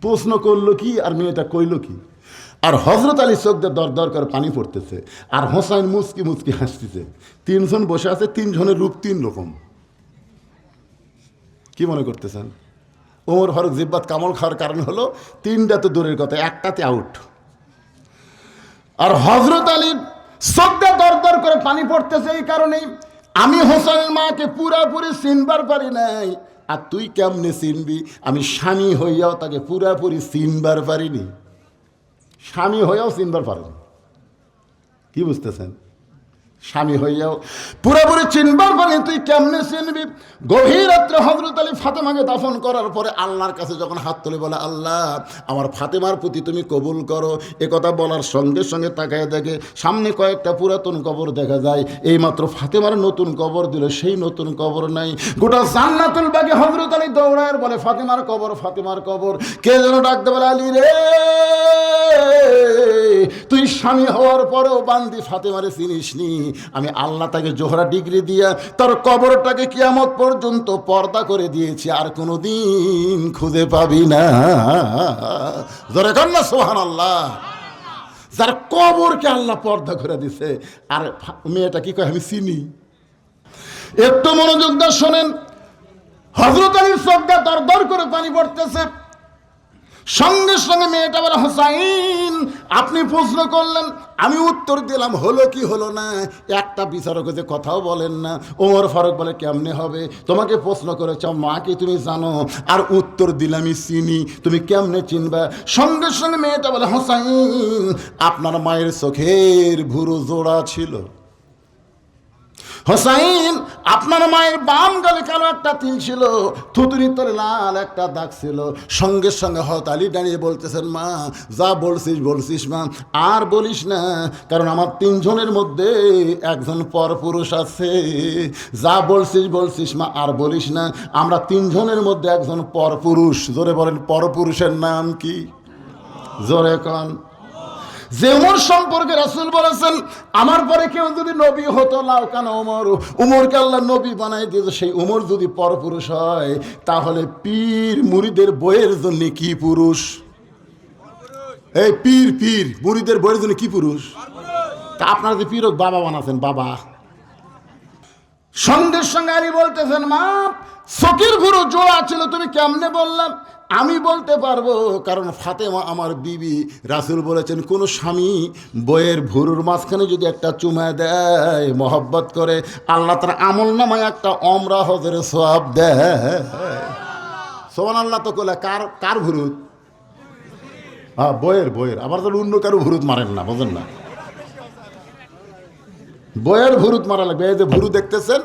প্রশ্ন করলো কি আর মেয়েটা কইল কি? আর হযরত আলী চোখ দিয়ে দর দর করে পানি পড়তেছে, আর হোসাইন মুচকি মুচকি হাসতেছে। 3 জন বসে আছে, 3 জনের রূপ 3 রকম। কি মনে করতেছেন? ওমর ফারুক জিব্বাত কামড় খাওয়ার কারণ হলো 3টা তো দূরের কথা, একটাতে আউট। আর হযরত আলীর চোখ দিয়ে দর দর করে পানি পড়তেছে এই কারণেই, আমি হোসেনের মাকে পুরাপুরি চিনবার পারি নাই। আর তুই কেমনে চিনবি? আমি স্বামী হইয়াও তাকে পুরাপুরি চিনবার পারিনি। স্বামী হইয়াও চিনবার পারেন, কি বুঝতেছেন? স্বামী হইয়াও পুরোপুরি চিনবার পরে তুই কেমনে চিনবি? গভীর রাত্রে হযরত আলী ফাতেমাকে দাফন করার পরে আল্লাহর কাছে যখন হাত তুলে বলে, আল্লাহ আমার ফাতেমার প্রতি তুমি কবুল করো, এ কথা বলার সঙ্গে সঙ্গে তাকায় দেখে সামনে কয়েকটা পুরাতন কবর দেখা যায়। এইমাত্র ফাতেমার নতুন কবর দিল, সেই নতুন কবর নাই। গোটা জান্নাতুল বাগে হযরত আলী দৌড়ায় বলে, ফাতেমার কবর, ফাতেমার কবর। কে যেন ডাকতে বলে, আলী রে, তুই স্বামী হওয়ার পরেও বান্দি ফাতেমারে চিনিসনি। আমি আল্লাহ তাকে জোহরা ডিগ্রি দিয়া তার কবরটাকে কিয়ামত পর্যন্ত পর্দা করে দিয়েছি, আর কোনোদিন খুঁজে পাবি না। জোরে কর না সুবহানাল্লাহ। যার কবরকে আল্লাহ পর্দা করে দিছে, আর মেয়েটা কি কয়, আমি চিনি। একটু মনোযোগ দিয়ে শোনেন। হযরত আলীর চোখটা দরদর করে পানি পড়তেছে। সঙ্গে সঙ্গে মেয়েটা বলে, হোসাইন আপনি প্রশ্ন করলেন, আমি উত্তর দিলাম, হলো কি হলো না, একটা বিচারক যে কথাও বলেন না। ওমর ফারুক বলে, কেমনে হবে? তোমাকে প্রশ্ন করেছ মা কি তুমি জানো, আর উত্তর দিলামই চিনি, তুমি কেমনে চিনবা? সঙ্গে সঙ্গে মেয়েটা বলে, হোসাইন আপনার মায়ের চোখের ভুরু জোড়া ছিল। হোসাইন আপনার মায়ের বাম গালে কালো একটা তিল ছিল, থুতুনির তলে লাল একটা দাগ ছিল। সঙ্গে সঙ্গে হযরত আলী দাঁড়িয়ে বলতেছেন, মা যা বলছিস বলছিস মা, আর বলিস না, কারণ আমার তিনজনের মধ্যে একজন পরপুরুষ আছে। যা বলছিস বলছিস মা, আর বলিস না, আমরা তিনজনের মধ্যে একজন পরপুরুষ। জোরে বলেন, পরপুরুষের নাম কি? জোরে কন। যে উমর সম্পর্কে রাসূল বলেছেন, আমার পরে কেউ যদি নবী হতো লাউ কানা উমর, উমরকে আল্লাহ নবী বানাই দিয়েছে, সেই উমর যদি পরপুরুষ হয়, তাহলে পীর মুরিদের বইয়ের জন্য কি পুরুষ? এই পীর পীর মুরিদের বইয়ের জন্য কি পুরুষ? তা আপনারা যে পীরক বাবা বানাচ্ছেন, বাবা। সঙ্গে সঙ্গে আলী বলতেছেন, মা চোখের ভুরু জোড়া ছিল, তুমি কেমনে বললাম? আমি বলতে পারবো, কারণ ফাতেমা আমার বিবি। রাসূল বলেছেন, কোনো স্বামী বইয়ের ভুরুর মাঝখানে যদি একটা চুমা দেয়, মহব্বত করে, আল্লাহ তার আমল নামায় একটা ওমরা হজের সওয়াব দেয়। সুবহানাল্লাহ। তো কইলা কার কার ভুরুত? হ্যাঁ, বইয়ের বইয়ের। আবার তো অন্য কারো ভুরুত মারেন না, বোঝেন না? বইয়ের ভুরুত মারা লাগবে। এই যে ভুরু দেখতেছেন,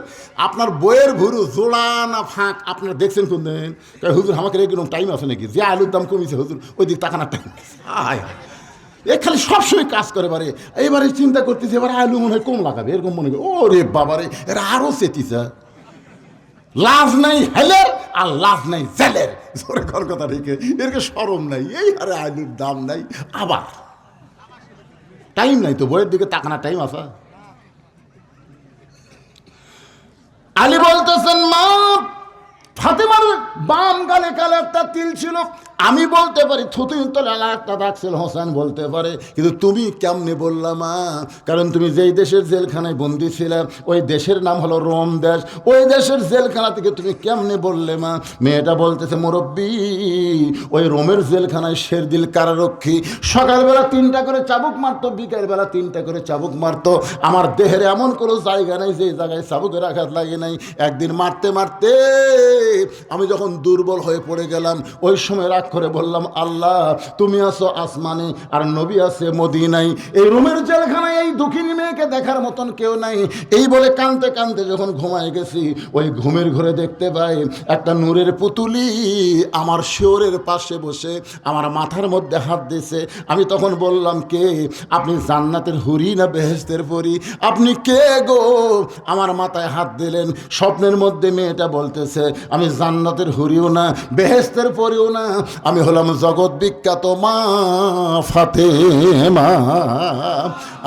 আপনার বইয়ের ভুরু জোড়া না ফাঁক আপনারা দেখছেন কোন দিন? হুজুর আমাকে এরকম টাইম আছে নাকি? যে আলুর দাম কমেছে হুজুর, ওই দিক তাকানোর টাইম। আয় এ খালি সবসময় কাজ করে বারে। এইবারে চিন্তা করতেছে, এবার আলু মনে হয় কম লাগাবে, এরকম মনে করি। ও রে বাবারে, এরা আরো চেতিছে। লাভ নাই হেলের আর লাভ নাই জেলের। জোরে কর কথা রেখে, এরকে শরম নাই। এই আরে আলুর দাম নাই, আবার টাইম নাই তো, বইয়ের দিকে তাকানোর টাইম আছে? আলী বলতেছেন, মা ফাতেমার বাম গালে কালে একটা তিল ছিল, আমি বলতে পারি থুতুনির তলে একটা দাগ ছিল। হোসেন বলতে পারে, কিন্তু তুমি কেমনে বললা মা? কারণ তুমি যেই দেশের জেলখানায় বন্দী ছিলে, ওই দেশের নাম হলো রোম দেশ। ওই দেশের জেলখানা থেকে তুমি কেমনে বললে মা? মেয়েটা বলতেছে, মুরব্বী ওই রোমের জেলখানায় শেরদিল কারারক্ষী সকালবেলা 3টা করে চাবুক মারতো, বিকালবেলা 3টা করে চাবুক মারতো। আমার দেহের এমন কোনো জায়গা নাই যে জায়গায় চাবুকের আঘাত লাগে নাই। একদিন মারতে মারতে আমি যখন দুর্বল হয়ে পড়ে গেলাম, ওই সময় রাগ করে বললাম, আল্লাহ তুমি আছো আসমানে আর নবী আছে মদিনায়, এই রোমের জেলখানায় এই দুঃখিনী মেয়েকে দেখার মতন কেউ নাই। এই বলে কাঁদতে কাঁদতে যখন ঘুমায় গেছি, ওই ঘুমের ঘরে দেখতে পাই একটা নূরের পুতুলি আমার শিওরের পাশে বসে আমার মাথার মধ্যে হাত দিয়েছে। আমি তখন বললাম, কে আপনি? জান্নাতের হুরি না বেহেশতের পরি? আপনি কে গো, আমার মাথায় হাত দিলেন? স্বপ্নের মধ্যে মেয়েটা বলতেছে, আমি জান্নাতের হুরিও না, বেহেশতের পরিও না, আমি হলাম জগৎ বিখ্যাত মা ফাতেমা।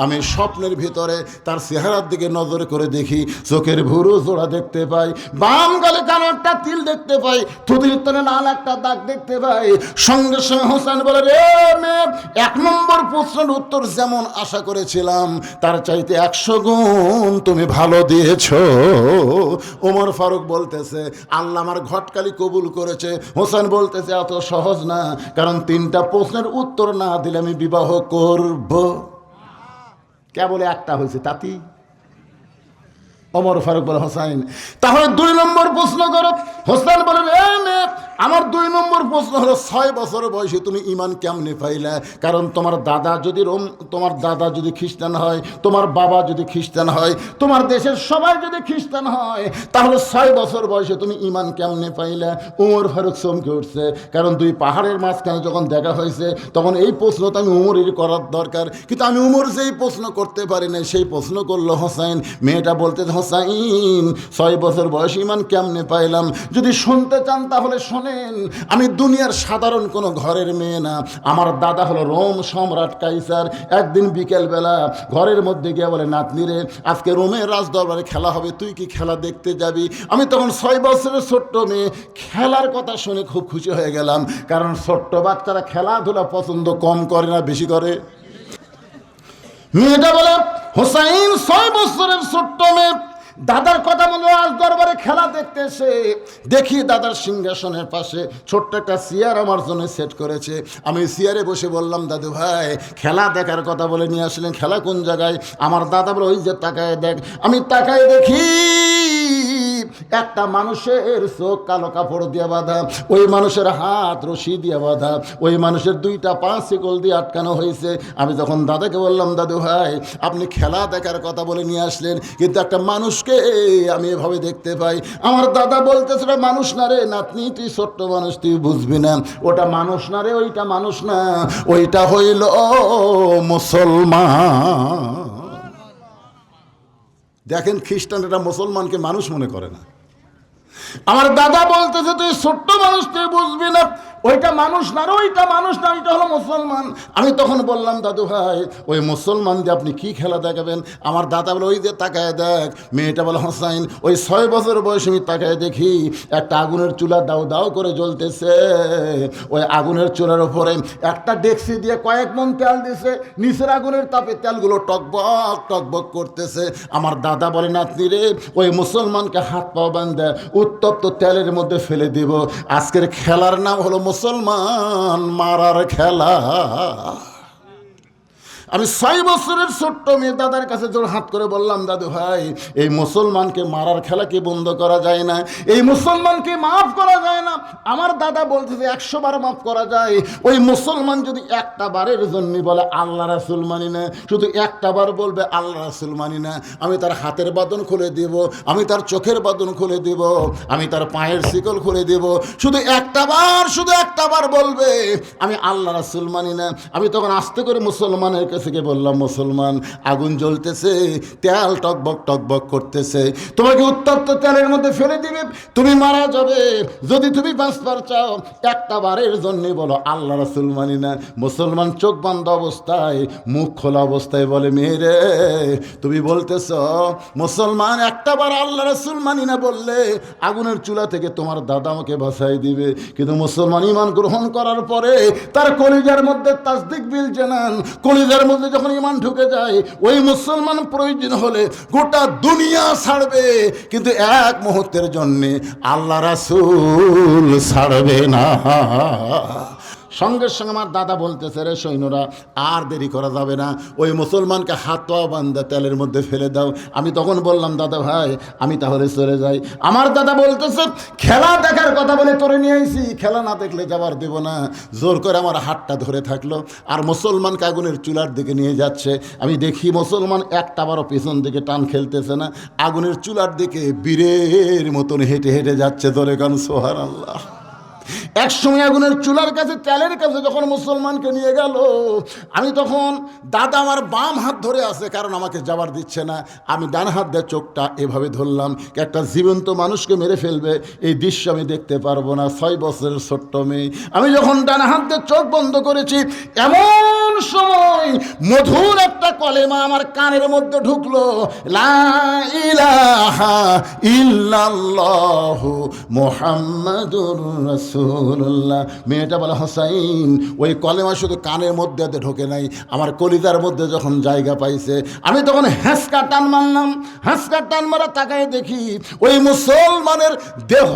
আমি স্বপ্নের ভিতরে তার চেহারার দিকে নজর করে দেখি, চোখের ভুরু জোড়া দেখতে পাই, বাম গালে কালো একটা তিল দেখতে পাই, থুতুনির তলে লাল একটা দাগ দেখতে পাই। সঙ্গে সঙ্গে হোসেন বলে, রে মেয়ে, 1 নম্বর প্রশ্নের উত্তর যেমন আশা করেছিলাম তার চাইতে 100 গুণ তুমি ভালো দিয়েছো। ওমর ফারুক বলতেছে, আল্লাহ আমার ঘটকালি কবুল করেছে। হোসেন বলতেছে, এত সহজ না, কারণ 3টা প্রশ্নের উত্তর না দিলে আমি বিবাহ করব। কেবল একটা হয়েছে তাতি, ওমর ফারুক বলে, হোসাইন তাহলে 2 নম্বর প্রশ্ন করো। হোসেন বলেন, মেয়ে আমার 2 নম্বর প্রশ্ন হলো 6 বছর বয়সে তুমি ঈমান কেমনে পাইলা? কারণ তোমার দাদা যদি খ্রিস্টান হয়, তোমার বাবা যদি খ্রিস্টান হয়, তোমার দেশের সবাই যদি খ্রিস্টান হয়, তাহলে 6 বছর বয়সে তুমি ঈমান কেমনে পাইলা? ওমর ফারুক চমকে উঠছে, কারণ 2 পাহাড়ের মাঝখানে যখন দেখা হয়েছে তখন এই প্রশ্ন তো আমি উমরের করার দরকার, কিন্তু আমি উমর যেই প্রশ্ন করতে পারি না সেই প্রশ্ন করলো হোসাইন। মেয়েটা বলতে, হোসাইন 6 বছর বয়স ঈমান কেমনে পাইলাম? যদি শুনতে চান তাহলে শোনেন, আমি দুনিয়ার সাধারণ কোনো ঘরের মেয়ে না। আমার দাদা হলো রোম সম্রাট কাইসার। একদিন বিকেলবেলা ঘরের মধ্যে গিয়ে বলে, নাতনি রে, আজকে রোমের রাজদরবারে খেলা হবে, তুই কি খেলা দেখতে যাবি? আমি তখন 6 বছরের ছোট্ট মেয়ে, খেলার কথা শুনে খুব খুশি হয়ে গেলাম, কারণ ছোট্ট বাচ্চারা খেলাধুলা পছন্দ কম করে না, বেশি করে। মেয়েটা বলে, হোসাইন 6 বছরের ছোট্ট মেয়ে, দাদার কথা বলে আজ দরবারে খেলা দেখতেছে। দেখি দাদার সিংহাসনের পাশে ছোট্ট একটা চেয়ার আমার জন্য সেট করেছে। আমি চেয়ারে বসে বললাম, দাদু ভাই খেলা দেখার কথা বলে নিয়ে আসলেন, খেলা কোন জায়গায়? আমার দাদা বলে, ওই যে তাকায় দেখ। আমি তাকায় দেখি একটা মানুষের চোখ কালো কাপড় দিয়ে বাঁধা, ওই মানুষের হাত রশি দিয়ে বাঁধা, ওই মানুষের 2টা পা শিকল দিয়ে আটকানো হয়েছে। আমি তখন দাদাকে বললাম, দাদু ভাই আপনি খেলা দেখার কথা বলে নিয়ে আসলেন, কিন্তু একটা মানুষকে আমি এভাবে দেখতে পাই। আমার দাদা বলতেছে, মানুষ না রে নাতনি, তুই ছোট্ট মানুষ, তুই বুঝবি না, ওটা মানুষ না রে, ওইটা মানুষ না, ওইটা হইল মুসলমান। দেখেন, খ্রিস্টানরা মুসলমানকে মানুষ মনে করে না। আমার দাদা বলতেছে, তুই ছোট্ট মানুষ, তুই বুঝবি না, ওইটা মানুষ না, ওইটা মানুষ না, ওইটা হলো মুসলমান। আমি তখন বললাম, দাদু ভাই ওই মুসলমান দিয়ে আপনি কি খেলা দেখাবেন? আমার দাদা বলে, ওই যে তাকায় দেখ। মেয়েটা বলে, হোসাইন ওই 6 বছর বয়সে আমি তাকায় দেখি একটা আগুনের চুলা দাও দাও করে জ্বলতেছে। ওই আগুনের চুলার উপরে একটা ডেকসি দিয়ে কয়েক মণ তেল দিছে, নিচের আগুনের তাপে তেলগুলো টকবক টকবক করতেছে। আমার দাদা বলে, নাতনি রে, ওই মুসলমানকে হাত পা বাঁধে উত্তপ্ত তেলের মধ্যে ফেলে দিব। আজকের খেলার নাম হলো মুসলমান মারার খেলা। আমি 6 বছরের ছোট্ট মেয়ে দাদার কাছে জোর হাত করে বললাম, দাদু ভাই এই মুসলমানকে মারার খেলা কি বন্ধ করা যায় না? এই মুসলমানকে মাফ করা যায় না? আমার দাদা বলতেছে 100 বার মাফ করা যায়। ওই মুসলমান যদি একটা বারের জন্য বলে আল্লাহ রাসূল মানি না, শুধু একটা বার বলবে আল্লাহ রাসূল মানি না, আমি তার হাতের বাঁধন খুলে দেব, আমি তার চোখের বাঁধন খুলে দেব, আমি তার পায়ের শিকল খুলে দেব। শুধু একটা বার বলবে আমি আল্লাহ রাসূল মানি না। আমি তখন আস্তে করে মুসলমানের কাছে গিয়ে বললাম, মুসলমান আগুন জ্বলতেছে, তেল টকবক টকবক করতেছে, তোমাকে উত্তপ্ত তেলের মধ্যে ফেলে দিবে, তুমি মারা যাবে। যদি তুমি বাঁচবার চাও একটা বারের জন্য বলো আল্লাহ রাসূল মানি না। মুসলমান চোখ বন্ধ অবস্থায় মুখ খোলা অবস্থায় বলে, মেয়েরে তুমি বলতেছ মুসলমান একটা বার আল্লাহ রাসূল মানি না বললে আগুনের চুলা থেকে তোমার দাদা আমাকে বাঁচাই দিবে। কিন্তু মুসলমান ঈমান গ্রহণ করার পরে তার কলিজার মধ্যে তাসদিক বিল জানান, কলিজার মধ্যে যখন ঈমান ঢুকে যায়, ওই মুসলমান প্রয়োজন হলে গোটা দুনিয়া ছাড়বে, কিন্তু এক মুহূর্তের জন্য আল্লাহ রাসূল ছাড়বে না। সঙ্গে সঙ্গে আমার দাদা বলতেছে, রে সৈন্যরা আর দেরি করা যাবে না, ওই মুসলমানকে হাত পা বাঁধা তেলের মধ্যে ফেলে দাও। আমি তখন বললাম, দাদা ভাই আমি তাহলে চলে যাই। আমার দাদা বলতেছে, খেলা দেখার কথা বলে তোরে নিয়ে আইছি, খেলা না দেখলে যাবার দেব না। জোর করে আমার হাতটা ধরে থাকলো আর মুসলমানকে আগুনের চুলার দিকে নিয়ে যাচ্ছে। আমি দেখি মুসলমান একটা বারও পেছন দিকে টান খেলতেছে না, আগুনের চুলার দিকে বীরের মতন হেঁটে হেঁটে যাচ্ছে। ধরে গান সুবহানাল্লাহ। একসময় আগুনের চুলার কাছে তেলের কাছে যখন মুসলমানকে নিয়ে গেল, আমি তখন দাদা আমার বাম হাত ধরে আছে, কারণ আমাকে যাবার দিচ্ছে না। আমি ডান হাত দিয়ে চোখটা এভাবে ধরলাম, একটা জীবন্ত মানুষকে মেরে ফেলবে, এই দৃশ্য আমি দেখতে পারবো না। 6 বছরের ছোট্ট মেয়ে। আমি যখন ডান হাত দিয়ে চোখ বন্ধ করেছি, এমন সময় মধুর একটা কলেমা আমার কানের মধ্যে ঢুকলো, লা ইলাহা ইল্লাল্লাহু মুহাম্মাদুর রাসূলুল্লাহ। মেয়েটা বলে, হোসাইন ওই কলেমা শুধু কানের মধ্যে ঢোকে নাই, আমার কলিজার মধ্যে যখন জায়গা পাইছে, আমি তখন হ্যাঁচকা টান মারলাম। হ্যাঁচকা টান মারা তাকায় দেখি ওই মুসলমানের দেহ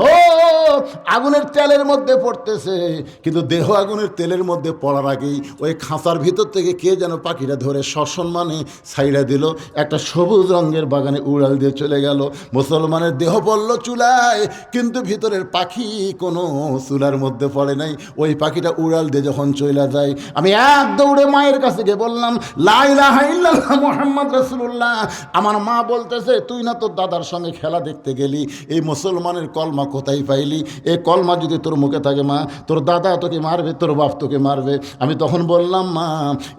আগুনের তেলের মধ্যে পড়তেছে, কিন্তু দেহ আগুনের তেলের মধ্যে পড়ার আগেই ওই খাঁচার ভিতর থেকে কে যেন পাখিটা ধরে সসম্মানে ছাইড়া দিল, একটা সবুজ রঙের বাগানে উড়াল দিয়ে চলে গেল। মুসলমানের দেহ পড়ল চুলায়, কিন্তু ভিতরের পাখি কোনো চুলার মধ্যে পড়ে নাই। ওই পাখিটা উড়াল দিয়ে যখন চলে যায়, আমি এক দৌড়ে মায়ের কাছে গিয়ে বললাম, লা ইলাহা ইল্লাল্লাহ মুহাম্মদ রাসূলুল্লাহ। আমার মা বলতেছে, তুই না তোর দাদার সঙ্গে খেলা দেখতে গেলি, এই মুসলমানের কলমা কোথায় পাইলি? এই কলমা যদি তোর মুখে থাকে মা, তোর দাদা তোকে মারবে, তোর বাপ তোকে মারবে। আমি তখন বললাম, মা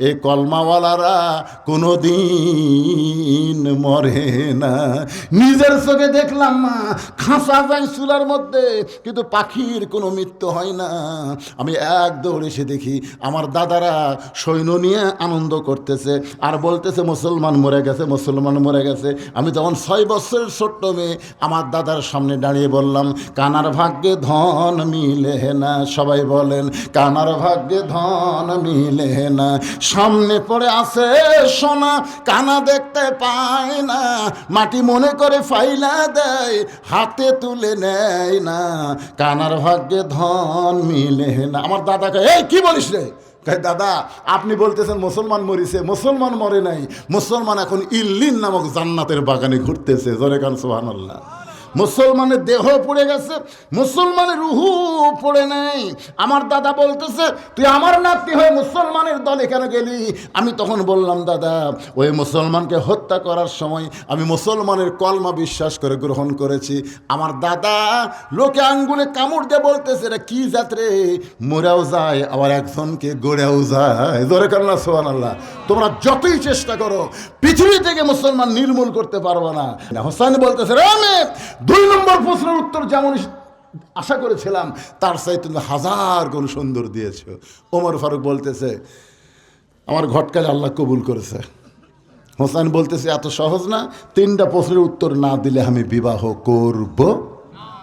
এই কলমাওয়ালারা কোনো দিন মরে না। নিজের চোখে দেখলাম মা, খাঁচা যায় চুলার মধ্যে, কিন্তু পাখির কোনো মৃত্যু হয় না। আমি এক দৌড়ে এসে দেখি আমার দাদারা সৈন্য নিয়ে আনন্দ করতেছে আর বলতেছে মুসলমান মরে গেছে, মুসলমান মরে গেছে। আমি তখন 6 বছরের ছোট্ট মেয়ে আমার দাদার সামনে দাঁড়িয়ে বললাম, কানার ভাগ্যে ধন মিলে না। সবাই বলেন, কানার ভাগ্যে ধন মিলে না। সামনে পড়ে আছে সোনা, কানা দেখতে পায় না, মাটি মনে করে ফাইলা দেয়, হাতে তুলে নেয় না। কানার ভাগ্যে ধন মিলে না। আমার দাদাকে, এই কি বলিস রে? দাদা আপনি বলতেছেন মুসলমান মরিছে, মুসলমান মরে নাই, মুসলমান এখন ইল্লিন নামক জান্নাতের বাগানে ঘুরতেছে। জোরে কান সুবহানাল্লাহ। মুসলমানের দেহ পড়ে গেছে, মুসলমানের রুহু পড়ে নেই। আমার দাদা বলতেছে, তুই আমার নাতি হয়ে মুসলমানের দলে কেন গেলি? আমি তখন বললাম, দাদা ওই মুসলমানকে হত্যা করার সময় আমি মুসলমানের কলমা বিশ্বাস করে গ্রহণ করেছি। আমার দাদা লোকে আঙ্গুলে কামড় দিয়ে বলতেছে, এটা কি জাত রে, মরেও যায় আবার একজনকে গড়েও যায়। জোরে কান সুবহানাল্লাহ। তোমরা যতই চেষ্টা করো পৃথিবী থেকে মুসলমান নির্মূল করতে পারবো না। হোসেন বলতেছে, রে মেয়ে, 2 নম্বর প্রশ্নের উত্তর যেমন আশা করেছিলাম তার চাই তুমি 1000 গুণ সুন্দর দিয়েছ। ওমর ফারুক বলতেছে, আমার ঘটকালে আল্লাহ কবুল করেছে। হোসেন বলতেছে, এত সহজ না, 3টা প্রশ্নের উত্তর না দিলে আমি বিবাহ করব